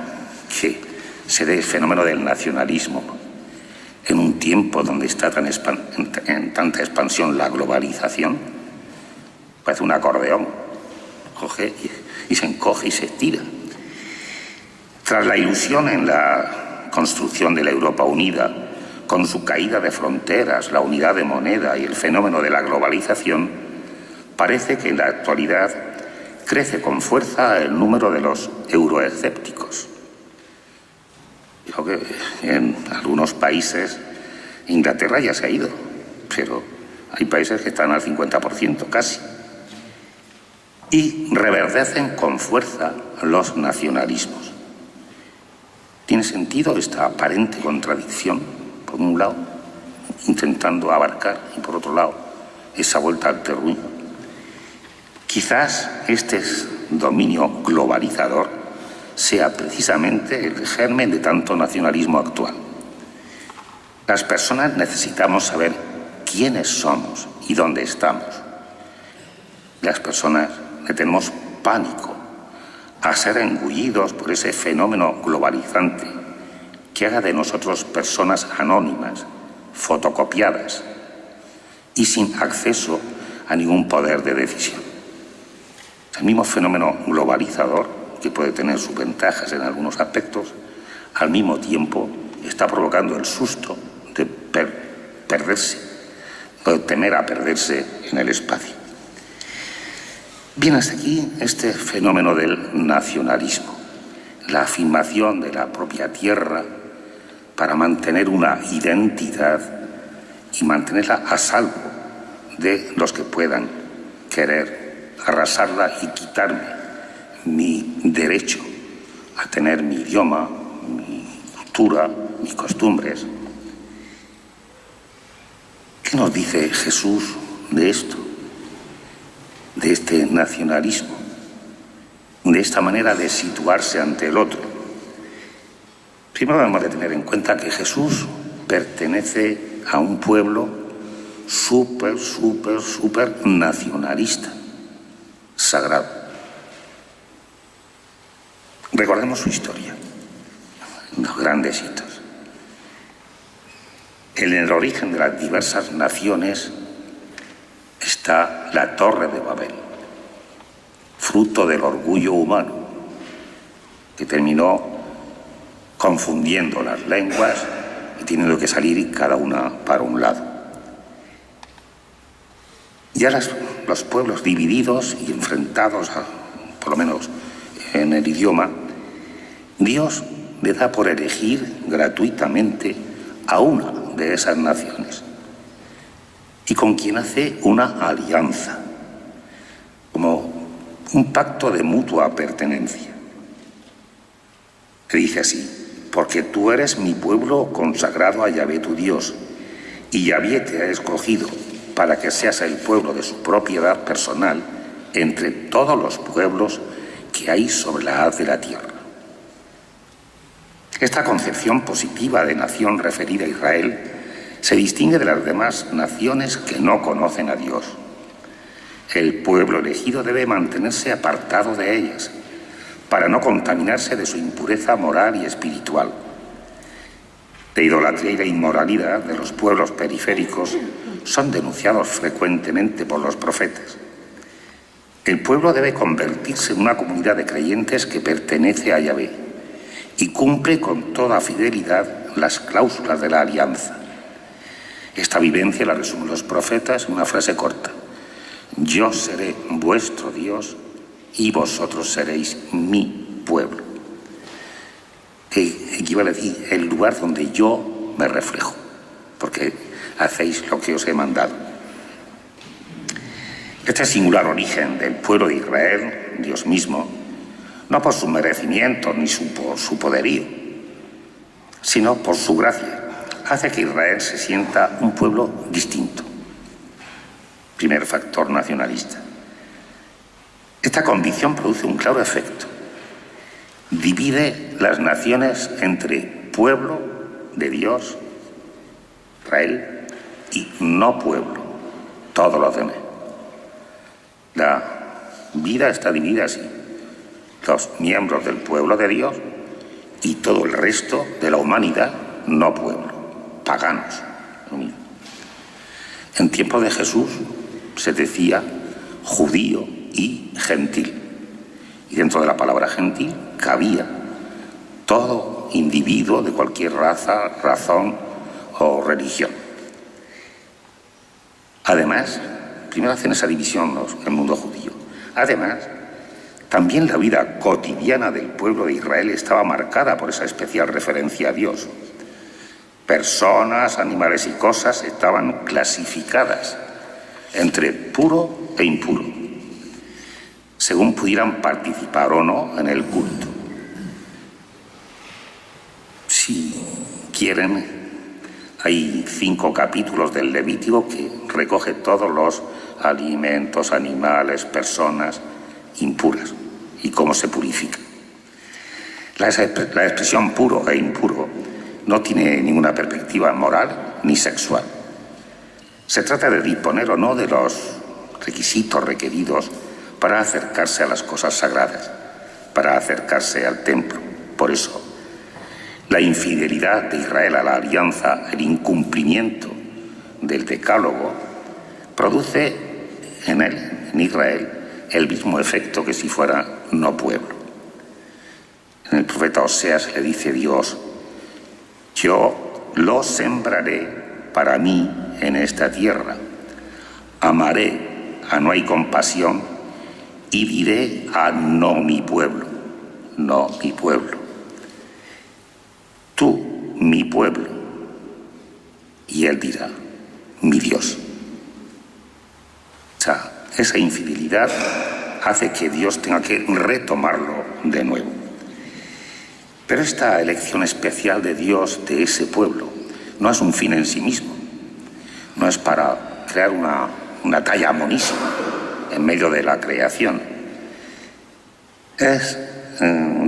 que se dé el fenómeno del nacionalismo en un tiempo donde está en tanta expansión la globalización? Parece un acordeón. Coge y se encoge y se estira. Tras la ilusión en la construcción de la Europa unida, con su caída de fronteras, la unidad de moneda y el fenómeno de la globalización, parece que en la actualidad crece con fuerza el número de los euroescépticos. Yo creo que en algunos países, Inglaterra ya se ha ido, pero hay países que están al 50% casi. Y reverdecen con fuerza los nacionalismos. ¿Tiene sentido esta aparente contradicción? Por un lado, intentando abarcar, y por otro lado, esa vuelta al terruño. Quizás este dominio globalizador sea precisamente el germen de tanto nacionalismo actual. Las personas necesitamos saber quiénes somos y dónde estamos. Las personas le tenemos pánico a ser engullidos por ese fenómeno globalizante que haga de nosotros personas anónimas, fotocopiadas y sin acceso a ningún poder de decisión. El mismo fenómeno globalizador, que puede tener sus ventajas en algunos aspectos, al mismo tiempo está provocando el susto de perderse, de temer a perderse en el espacio. Bien, hasta aquí este fenómeno del nacionalismo, la afirmación de la propia tierra para mantener una identidad y mantenerla a salvo de los que puedan querer arrasarla y quitarme mi derecho a tener mi idioma, mi cultura, mis costumbres. ¿Qué nos dice Jesús de esto? De este nacionalismo, de esta manera de situarse ante el otro. Primero debemos de tener en cuenta que Jesús pertenece a un pueblo súper nacionalista, sagrado. Recordemos su historia, los grandes hitos. En el origen de las diversas naciones está la Torre de Babel, fruto del orgullo humano, que terminó confundiendo las lenguas y teniendo que salir cada una para un lado. Ya los pueblos divididos y enfrentados, por lo menos en el idioma, Dios le da por elegir gratuitamente a una de esas naciones y con quien hace una alianza, como un pacto de mutua pertenencia. Que dice así: porque tú eres mi pueblo consagrado a Yahvé tu Dios, y Yahvé te ha escogido para que seas el pueblo de su propiedad personal entre todos los pueblos que hay sobre la haz de la tierra. Esta concepción positiva de nación referida a Israel se distingue de las demás naciones que no conocen a Dios. El pueblo elegido debe mantenerse apartado de ellas, para no contaminarse de su impureza moral y espiritual. La idolatría y la inmoralidad de los pueblos periféricos son denunciados frecuentemente por los profetas. El pueblo debe convertirse en una comunidad de creyentes que pertenece a Yahvé y cumple con toda fidelidad las cláusulas de la alianza. Esta vivencia la resumen los profetas en una frase corta: yo seré vuestro Dios y vosotros seréis mi pueblo. Que equivale a decir el lugar donde yo me reflejo, porque hacéis lo que os he mandado. Este singular origen del pueblo de Israel, Dios mismo, no por su merecimiento ni por su poderío, sino por su gracia, hace que Israel se sienta un pueblo distinto. Primer factor nacionalista. Esta convicción produce un claro efecto. Divide las naciones entre pueblo de Dios, Israel, y no pueblo, todos los demás. La vida está dividida así: los miembros del pueblo de Dios y todo el resto de la humanidad, no pueblo, paganos. En tiempo de Jesús se decía judío y gentil, y dentro de la palabra gentil cabía todo individuo de cualquier raza, razón o religión. Además, primero hacen esa división el mundo judío. Además, también la vida cotidiana del pueblo de Israel estaba marcada por esa especial referencia a Dios. Personas, animales y cosas estaban clasificadas entre puro e impuro, según pudieran participar o no en el culto. Si quieren, hay 5 capítulos del Levítico que recoge todos los alimentos, animales, personas impuras y cómo se purifica. La expresión puro e impuro no tiene ninguna perspectiva moral ni sexual. Se trata de disponer o no de los requisitos requeridos para acercarse a las cosas sagradas, para acercarse al templo. Por eso, la infidelidad de Israel a la alianza, el incumplimiento del decálogo, produce en Israel el mismo efecto que si fuera no pueblo. En el profeta Oseas le dice Dios: yo lo sembraré para mí en esta tierra, amaré a no hay compasión y diré a no mi pueblo, no mi pueblo. Tú, mi pueblo. Y él dirá, mi Dios. O sea, esa infidelidad hace que Dios tenga que retomarlo de nuevo. Pero esta elección especial de Dios de ese pueblo no es un fin en sí mismo. No es para crear una talla monísima en medio de la creación.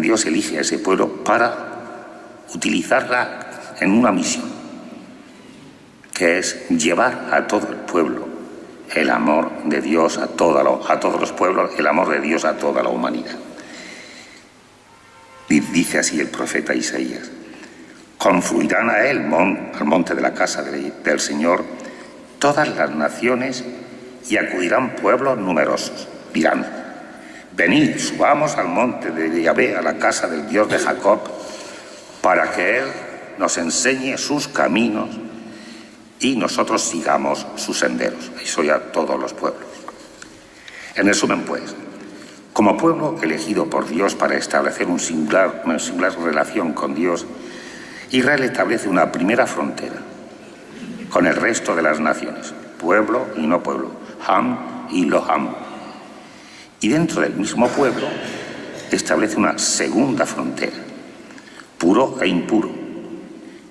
Dios elige a ese pueblo para utilizarla en una misión, que es llevar a todo el pueblo el amor de Dios a todos los pueblos, el amor de Dios a toda la humanidad. Y dice así el profeta Isaías: confluirán a él, al monte de la casa del Señor, todas las naciones y acudirán pueblos numerosos. Dirán: venid, subamos al monte de Yahvé, a la casa del Dios de Jacob, para que Él nos enseñe sus caminos y nosotros sigamos sus senderos. Eso ya todos los pueblos. En resumen, pues, como pueblo elegido por Dios para establecer una singular relación con Dios, Israel establece una primera frontera con el resto de las naciones, pueblo y no pueblo, Ham y lo Ham. Y dentro del mismo pueblo establece una segunda frontera, puro e impuro,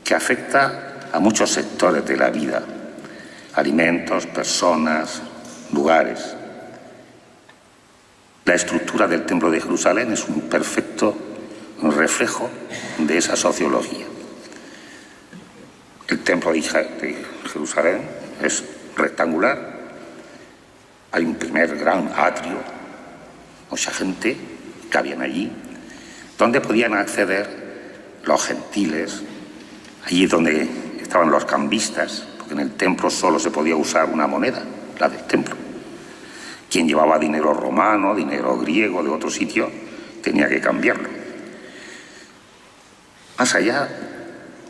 que afecta a muchos sectores de la vida, alimentos, personas, lugares. La estructura del Templo de Jerusalén es un perfecto reflejo de esa sociología. El Templo de Jerusalén es rectangular, hay un primer gran atrio, mucha gente cabían allí, donde podían acceder los gentiles, allí donde estaban los cambistas, porque en el templo solo se podía usar una moneda, la del templo. Quien llevaba dinero romano, dinero griego de otro sitio, tenía que cambiarlo. Más allá,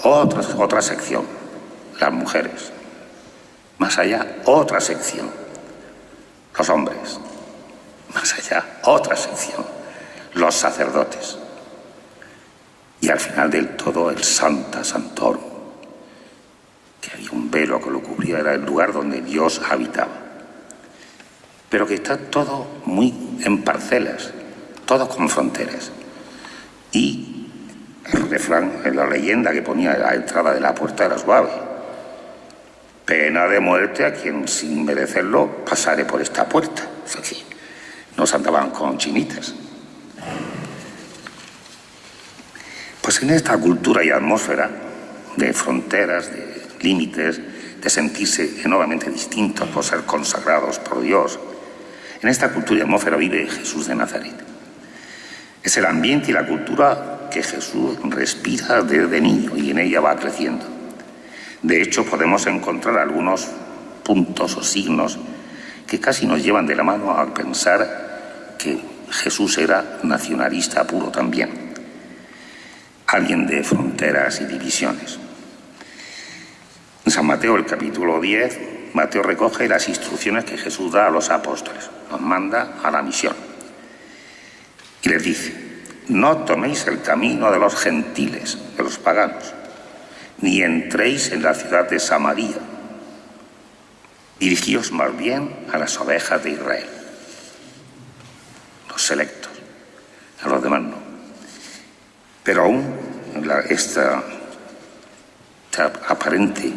otra sección, las mujeres. Más allá, otra sección, los hombres. Más allá, otra sección, los sacerdotes. Y al final del todo, el Sancta Sanctorum, que había un velo que lo cubría, era el lugar donde Dios habitaba. Pero que está todo muy en parcelas, todo con fronteras. Y el refrán, en la leyenda que ponía a la entrada de la puerta era suave: pena de muerte a quien sin merecerlo pasare por esta puerta. O sea que no se andaban con chinitas. Pues en esta cultura y atmósfera de fronteras, de límites, de sentirse enormemente distintos por ser consagrados por Dios, en esta cultura y atmósfera vive Jesús de Nazaret. Es el ambiente y la cultura que Jesús respira desde niño y en ella va creciendo. De hecho, podemos encontrar algunos puntos o signos que casi nos llevan de la mano a pensar que Jesús era nacionalista puro también, alguien de fronteras y divisiones. En San Mateo, el capítulo 10, Mateo recoge las instrucciones que Jesús da a los apóstoles, los manda a la misión. Y les dice: no toméis el camino de los gentiles, de los paganos, ni entréis en la ciudad de Samaria. Dirigíos más bien a las ovejas de Israel, los selectos, a los demás no. Pero aún esta aparente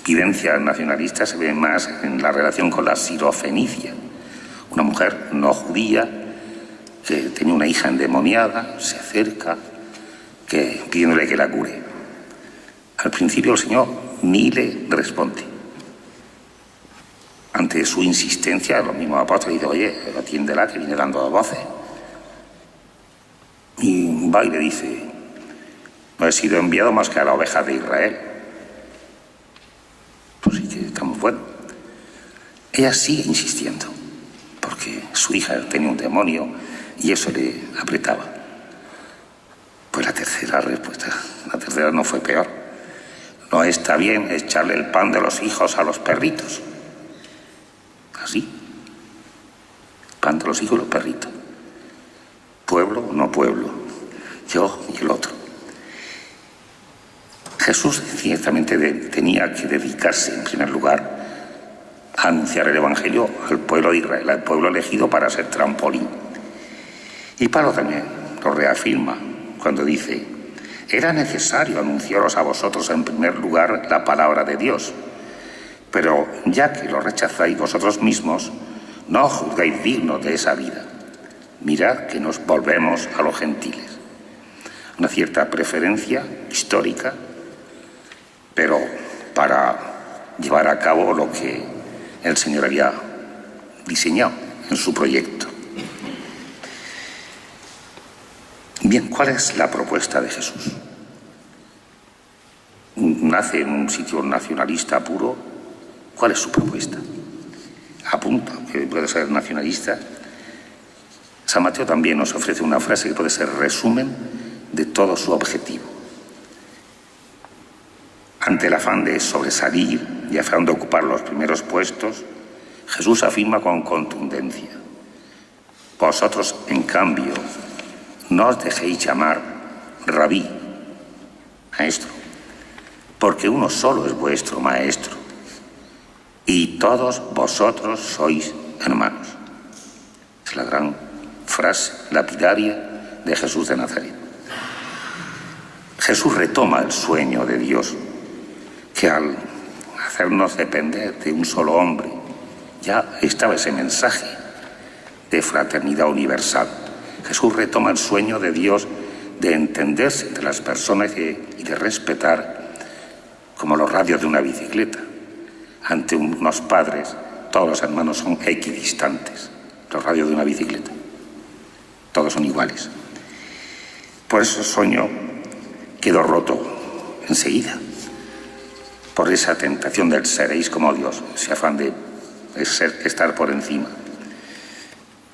vivencia nacionalista se ve más en la relación con la sirofenicia, una mujer no judía que tenía una hija endemoniada, se acerca pidiéndole que la cure. Al principio el Señor ni le responde. Ante su insistencia, los mismos apóstoles dicen: oye, atiéndela, que viene dando dos voces. Y va y le dice: no he sido enviado más que a la oveja de Israel. Pues sí que está muy bueno. Ella sigue insistiendo, porque su hija tenía un demonio y eso le apretaba. Pues la tercera respuesta, la tercera no fue peor. No está bien echarle el pan de los hijos a los perritos. Así. Pan de los hijos a los perritos. Pueblo o no pueblo. Yo y el otro. Jesús ciertamente tenía que dedicarse en primer lugar a anunciar el Evangelio al pueblo de Israel, al pueblo elegido para ser trampolín. Y Pablo también lo reafirma cuando dice: era necesario anunciaros a vosotros en primer lugar la palabra de Dios, pero ya que lo rechazáis vosotros mismos, no os juzgáis dignos de esa vida. Mirad que nos volvemos a los gentiles. Una cierta preferencia histórica, pero para llevar a cabo lo que el Señor había diseñado en su proyecto. Bien, ¿cuál es la propuesta de Jesús? Nace en un sitio nacionalista puro. ¿Cuál es su propuesta? Apunta que puede ser nacionalista. San Mateo también nos ofrece una frase que puede ser resumen de todo su objetivo. Ante el afán de sobresalir y afán de ocupar los primeros puestos, Jesús afirma con contundencia: vosotros, en cambio, no os dejéis llamar rabí, maestro, porque uno solo es vuestro maestro, y todos vosotros sois hermanos. Es la gran frase lapidaria de Jesús de Nazaret. Jesús retoma el sueño de Dios, que al hacernos depender de un solo hombre, ya estaba ese mensaje de fraternidad universal. Jesús retoma el sueño de Dios de entenderse entre las personas y de respetar, como los radios de una bicicleta. Ante unos padres, todos los hermanos son equidistantes, los radios de una bicicleta. Todos son iguales. Por eso el sueño quedó roto enseguida, por esa tentación del seréis como Dios, ese afán de estar por encima.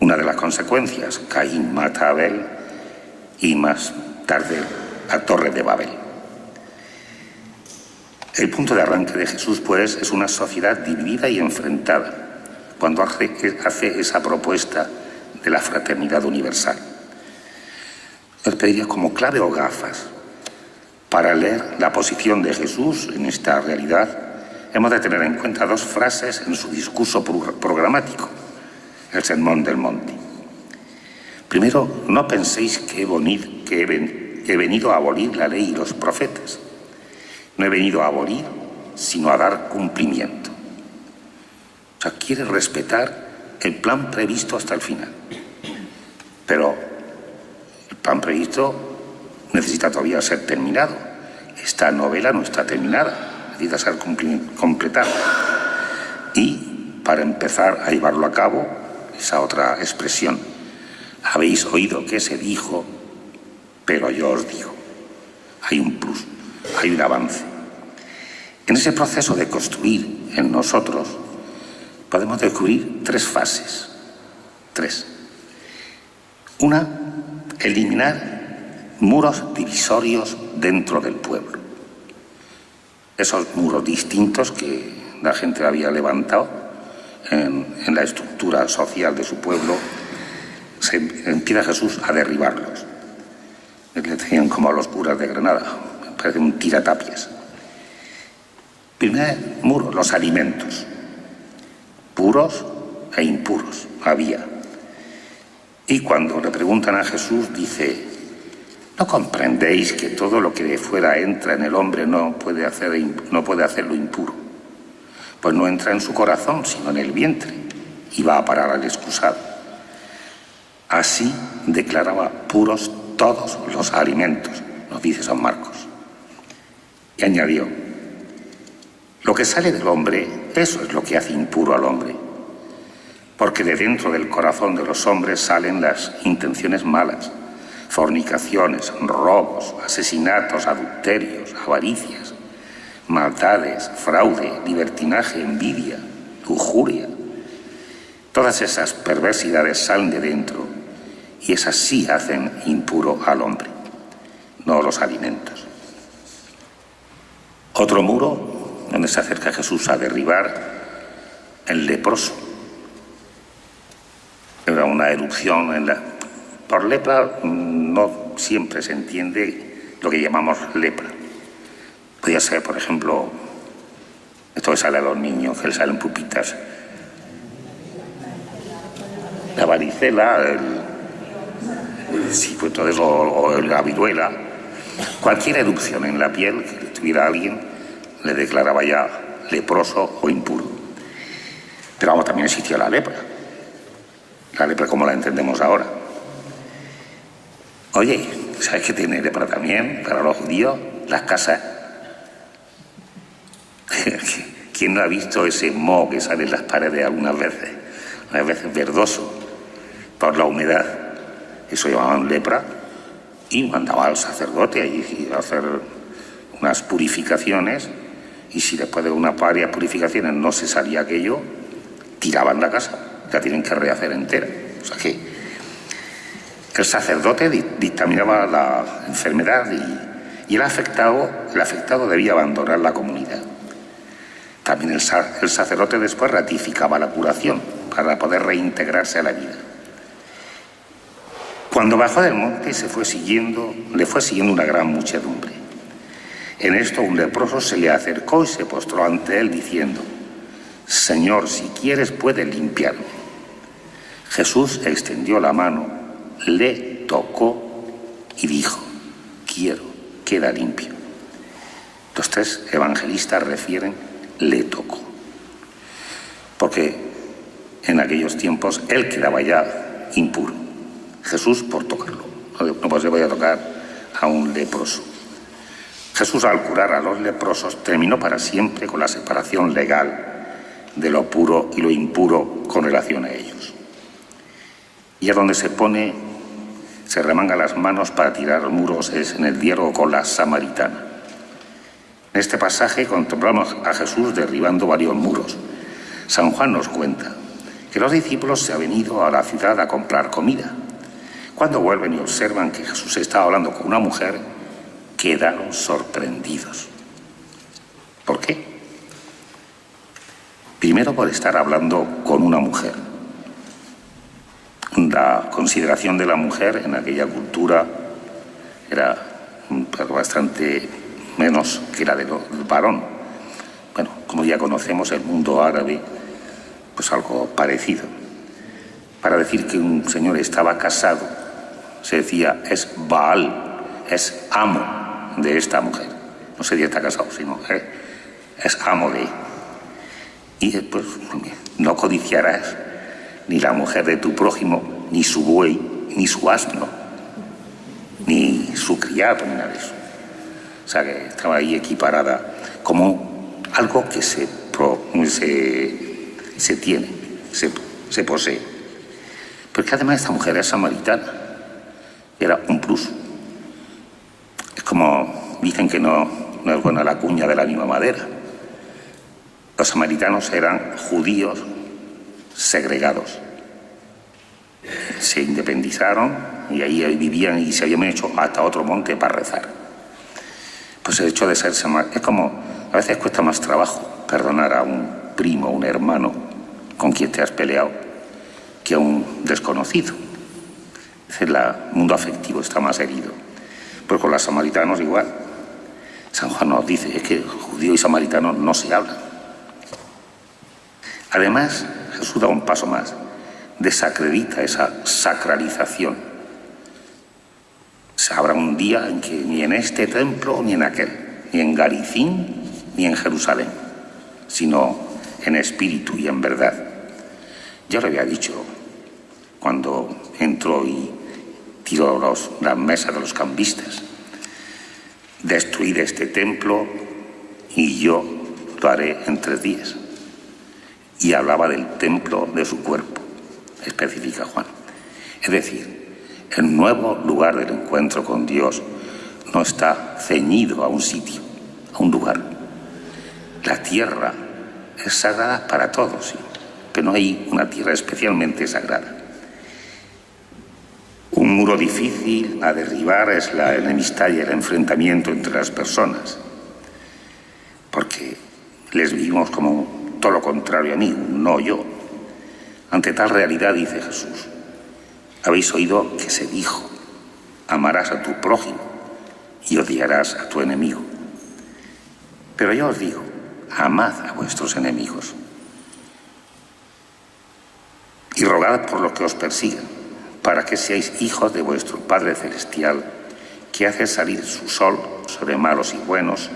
Una de las consecuencias, Caín mata a Abel y más tarde a Torre de Babel. El punto de arranque de Jesús, pues, es una sociedad dividida y enfrentada, cuando hace esa propuesta de la fraternidad universal. Os pediría como clave o gafas para leer la posición de Jesús en esta realidad. Hemos de tener en cuenta dos frases en su discurso programático, el Sermón del Monte. Primero, no penséis que he venido a abolir la ley y los profetas. No he venido a abolir, sino a dar cumplimiento. O sea, quiere respetar el plan previsto hasta el final. Pero el plan previsto necesita todavía ser terminado. Esta novela no está terminada, necesita ser completada. Y para empezar a llevarlo a cabo, esa otra expresión, habéis oído que se dijo, pero yo os digo. Hay un plus, hay un avance. En ese proceso de construir en nosotros podemos descubrir tres fases. Tres. Una, eliminar muros divisorios dentro del pueblo. Esos muros distintos que la gente había levantado en la estructura social de su pueblo, empieza Jesús a derribarlos. Le decían como a los curas de Granada, parece un tiratapias. Primer muro, los alimentos, puros e impuros, había. Y cuando le preguntan a Jesús, dice, ¿no comprendéis que todo lo que de fuera entra en el hombre no puede hacerlo impuro? Pues no entra en su corazón, sino en el vientre, y va a parar al excusado. Así declaraba puros todos los alimentos, nos dice San Marcos. Y añadió, lo que sale del hombre, eso es lo que hace impuro al hombre. Porque de dentro del corazón de los hombres salen las intenciones malas, fornicaciones, robos, asesinatos, adulterios, avaricias, maldades, fraude, libertinaje, envidia, lujuria. Todas esas perversidades salen de dentro y esas sí hacen impuro al hombre, no los alimentos. Otro muro donde se acerca Jesús a derribar, el leproso. Era una erupción por lepra no siempre se entiende lo que llamamos lepra. Podría ser, por ejemplo, esto que sale a los niños, que les salen pupitas. La varicela, sí, pues todo eso, o la viruela. Cualquier erupción en la piel que tuviera alguien le declaraba ya leproso o impuro. Pero vamos, también existía la lepra. La lepra como la entendemos ahora. Oye, ¿sabes qué tiene lepra también para los judíos? Las casas. ¿Quién no ha visto ese moho que sale en las paredes algunas veces? A veces verdoso, por la humedad. Eso llamaban lepra y mandaba al sacerdote allí a hacer unas purificaciones, y si después de varias purificaciones no se salía aquello, tiraban la casa. La tienen que rehacer entera. O sea que el sacerdote dictaminaba la enfermedad y el afectado debía abandonar la comunidad. También el sacerdote después ratificaba la curación para poder reintegrarse a la vida. Cuando bajó del monte le fue siguiendo una gran muchedumbre. En esto un leproso se le acercó y se postró ante él diciendo, Señor, si quieres puedes limpiarme. Jesús extendió la mano, le tocó y dijo, quiero, queda limpio. Los tres evangelistas refieren, le tocó. Porque en aquellos tiempos él quedaba ya impuro. Jesús por tocarlo. No pues le voy a tocar a un leproso. Jesús al curar a los leprosos terminó para siempre con la separación legal de lo puro y lo impuro con relación a ellos. Y es donde se pone se remanga las manos para tirar muros es en el diálogo con la samaritana. En este pasaje contemplamos a Jesús derribando varios muros. San Juan nos cuenta que los discípulos se han venido a la ciudad a comprar comida. Cuando vuelven y observan que Jesús estaba hablando con una mujer, quedaron sorprendidos. ¿Por qué? Primero, por estar hablando con una mujer. La consideración de la mujer en aquella cultura era bastante menos que la del varón. Bueno, como ya conocemos, el mundo árabe, pues algo parecido. Para decir que un señor estaba casado, se decía, es Baal, es amo de esta mujer. No se decía está casado, sino es amo de. Y pues no codiciarás ni la mujer de tu prójimo, ni su buey, ni su asno, ni su criado, ni nada de eso. O sea que estaba ahí equiparada como algo que se tiene, se posee. Porque además esta mujer es samaritana, era un plus. Es como dicen que no es buena la cuña de la misma madera. Los samaritanos eran judíos segregados. Se independizaron y ahí vivían y se habían hecho hasta otro monte para rezar. Pues el hecho de ser samaritano es como, a veces cuesta más trabajo perdonar a un primo, un hermano con quien te has peleado, que a un desconocido. Es decir, el mundo afectivo está más herido. Pues con los samaritanos igual. San Juan nos dice, es que judío y samaritano no se hablan. Además, Jesús da un paso más, desacredita esa sacralización. Habrá un día en que ni en este templo ni en aquel, ni en Garicín ni en Jerusalén, sino en espíritu y en verdad. Yo le había dicho cuando entró y tiró las mesas de los cambistas, destruid este templo y yo lo haré en 3 días. Y hablaba del templo de su cuerpo, especifica Juan. Es decir, el nuevo lugar del encuentro con Dios no está ceñido a un sitio, a un lugar. La tierra es sagrada para todos, sí, pero no hay una tierra especialmente sagrada. Un muro difícil a derribar es la enemistad y el enfrentamiento entre las personas, porque les vivimos como todo lo contrario a mí, no yo. Ante tal realidad, dice Jesús, habéis oído que se dijo, amarás a tu prójimo y odiarás a tu enemigo. Pero yo os digo, amad a vuestros enemigos y rogad por los que os persigan, para que seáis hijos de vuestro Padre Celestial, que hace salir su sol sobre malos y buenos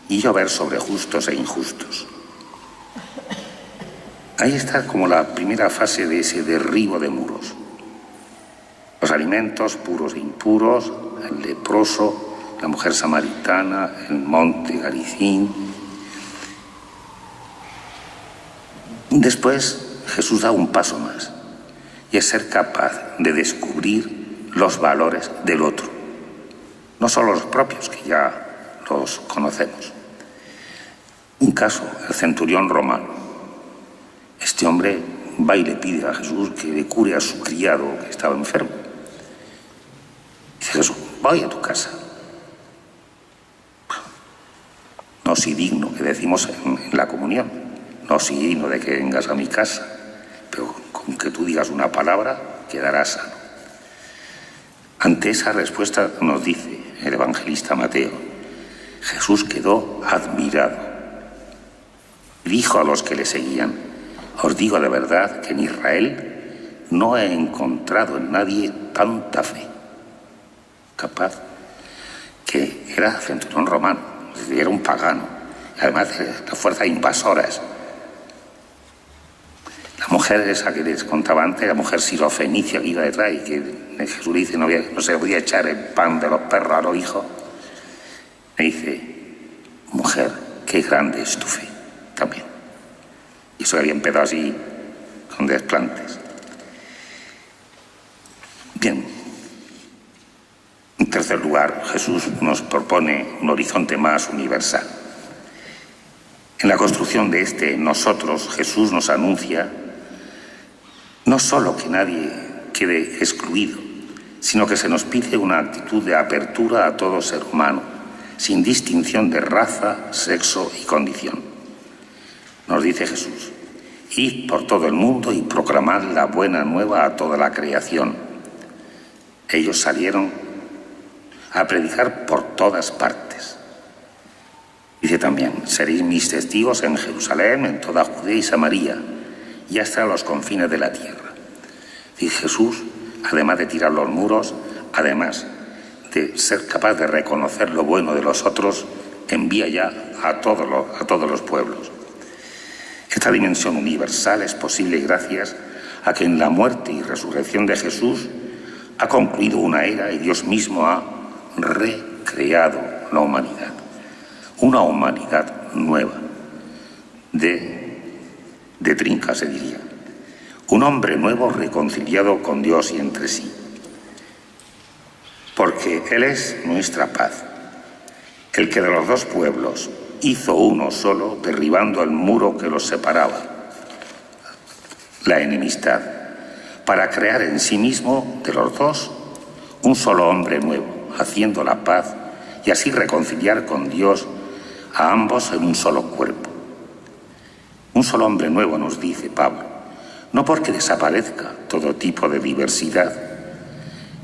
y llover sobre justos e injustos. Ahí está como la primera fase de ese derribo de muros. Los alimentos puros e impuros, el leproso, la mujer samaritana, el monte Garicín. Después Jesús da un paso más y es ser capaz de descubrir los valores del otro. No solo los propios, que ya los conocemos. Un caso, el centurión romano. Este hombre va y le pide a Jesús que le cure a su criado que estaba enfermo. Dice Jesús, voy a tu casa. No soy digno, que decimos en la comunión, no soy digno de que vengas a mi casa, pero con que tú digas una palabra, quedarás sano. Ante esa respuesta nos dice el evangelista Mateo, Jesús quedó admirado y dijo a los que le seguían, os digo de verdad que en Israel no he encontrado en nadie tanta fe. Capaz, que era centurión romano, era un pagano, además de las fuerzas invasoras. La mujer esa que les contaba antes, la mujer sirofenicia que iba detrás y que Jesús le dice no se podía echar el pan de los perros a los hijos, me dice, mujer, qué grande es tu fe, también. Y eso había empezado así, con desplantes. Bien, tercer lugar, Jesús nos propone un horizonte más universal. En la construcción de este nosotros, Jesús nos anuncia no solo que nadie quede excluido, sino que se nos pide una actitud de apertura a todo ser humano, sin distinción de raza, sexo y condición. Nos dice Jesús: id por todo el mundo y proclamad la buena nueva a toda la creación. Ellos salieron a predicar por todas partes. Dice también: seréis mis testigos en Jerusalén, en toda Judea y Samaria, y hasta los confines de la tierra. Y Jesús, además de tirar los muros, además de ser capaz de reconocer lo bueno de los otros, envía ya a todos los pueblos. Esta dimensión universal es posible gracias a que en la muerte y resurrección de Jesús ha concluido una era y Dios mismo ha recreado la humanidad. Una humanidad nueva, de trinca se diría. Un hombre nuevo reconciliado con Dios y entre sí. Porque Él es nuestra paz, el que de los dos pueblos hizo uno solo, derribando el muro que los separaba, la enemistad, para crear en sí mismo de los dos un solo hombre nuevo, haciendo la paz y así reconciliar con Dios a ambos en un solo cuerpo. Un solo hombre nuevo, nos dice Pablo, no porque desaparezca todo tipo de diversidad.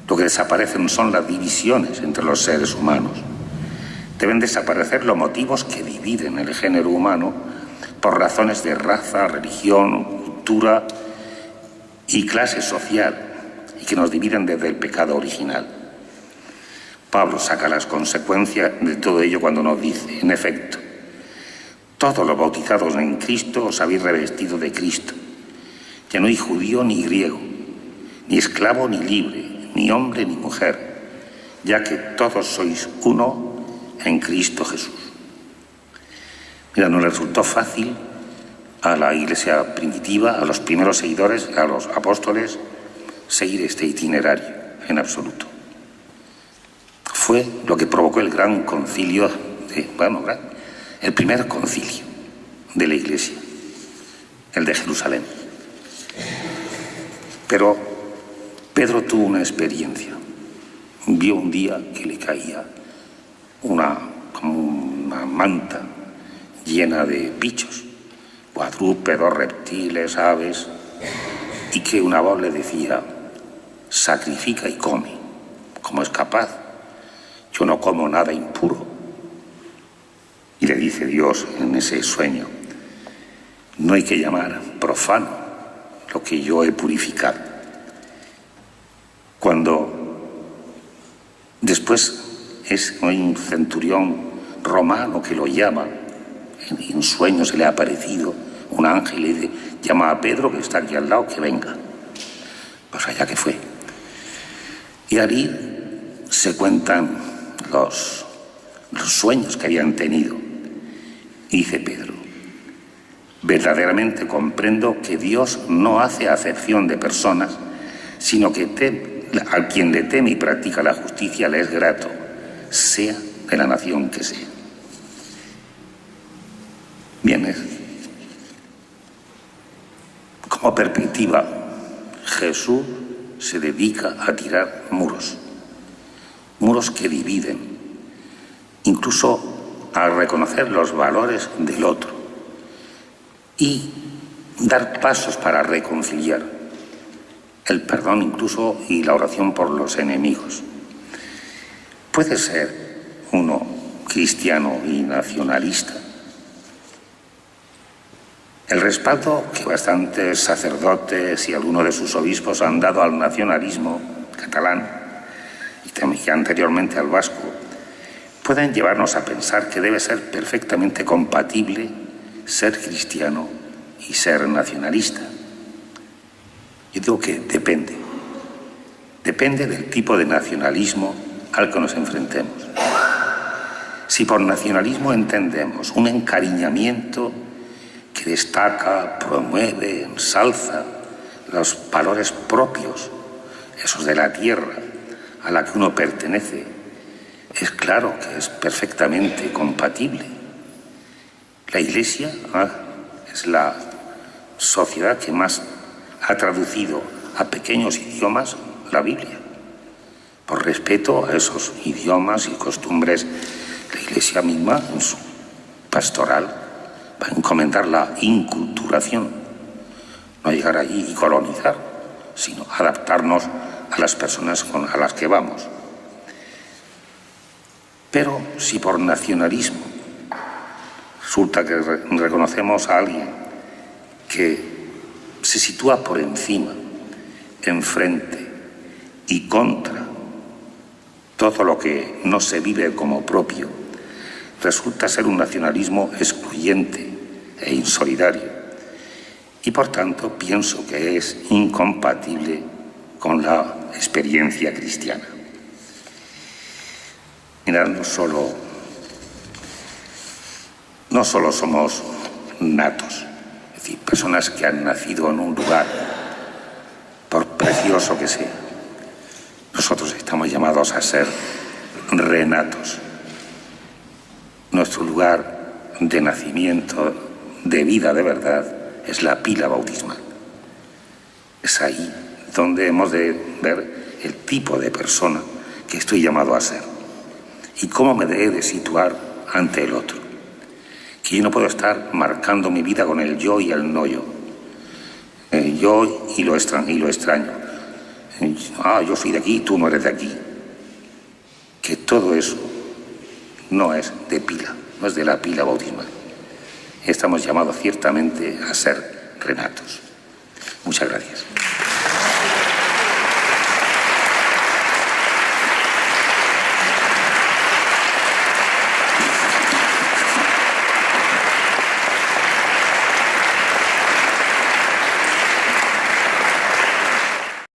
Lo que desaparecen son las divisiones entre los seres humanos. Deben desaparecer los motivos que dividen el género humano por razones de raza, religión, cultura y clase social, y que nos dividen desde el pecado original. Pablo saca las consecuencias de todo ello cuando nos dice: en efecto, todos los bautizados en Cristo os habéis revestido de Cristo. Ya no hay judío ni griego, ni esclavo ni libre, ni hombre ni mujer, ya que todos sois uno en Cristo Jesús. Mira, no le resultó fácil a la iglesia primitiva, a los primeros seguidores, a los apóstoles, seguir este itinerario en absoluto. Fue lo que provocó el gran concilio, el primer concilio de la iglesia, el de Jerusalén. Pero Pedro tuvo una experiencia. Vio un día que le caía como una manta llena de bichos, cuadrúpedos, reptiles, aves, y que una voz le decía: sacrifica y come, como es capaz. Yo no como nada impuro. Y le dice Dios en ese sueño: no hay que llamar profano lo que yo he purificado. Cuando después hay un centurión romano que lo llama, en sueños se le ha aparecido un ángel y le dice: llama a Pedro, que está aquí al lado, que venga. Pues allá que fue. Y allí se cuentan los sueños que habían tenido. Y dice Pedro: verdaderamente comprendo que Dios no hace acepción de personas, sino que a quien le teme y practica la justicia le es grato, sea de la nación que sea. Bien, como perspectiva, Jesús se dedica a tirar muros que dividen, incluso a reconocer los valores del otro y dar pasos para reconciliar, el perdón incluso y la oración por los enemigos. Puede ser uno cristiano y nacionalista. El respaldo que bastantes sacerdotes y algunos de sus obispos han dado al nacionalismo catalán y anteriormente al vasco pueden llevarnos a pensar que debe ser perfectamente compatible ser cristiano y ser nacionalista. Yo digo que depende del tipo de nacionalismo al que nos enfrentemos. Si por nacionalismo entendemos un encariñamiento que destaca, promueve, ensalza los valores propios, esos de la tierra a la que uno pertenece, es claro que es perfectamente compatible. La Iglesia es la sociedad que más ha traducido a pequeños idiomas la Biblia. Por respeto a esos idiomas y costumbres, la Iglesia misma, en su pastoral, va a encomendar la inculturación. No llegar allí y colonizar, sino adaptarnos a las personas a las que vamos. Pero si por nacionalismo resulta que reconocemos a alguien que se sitúa por encima, enfrente y contra todo lo que no se vive como propio, resulta ser un nacionalismo excluyente e insolidario. Y por tanto pienso que es incompatible con la experiencia cristiana. Mirad, no solo somos natos, es decir, personas que han nacido en un lugar, por precioso que sea. Nosotros estamos llamados a ser renatos. Nuestro lugar de nacimiento, de vida de verdad, es la pila bautismal. Es ahí donde hemos de ver el tipo de persona que estoy llamado a ser y cómo me he de situar ante el otro. Que yo no puedo estar marcando mi vida con el yo y el no yo. Yo y lo extraño. Yo soy de aquí, tú no eres de aquí. Que todo eso no es de pila, no es de la pila bautismal. Estamos llamados ciertamente a ser renatos. Muchas gracias.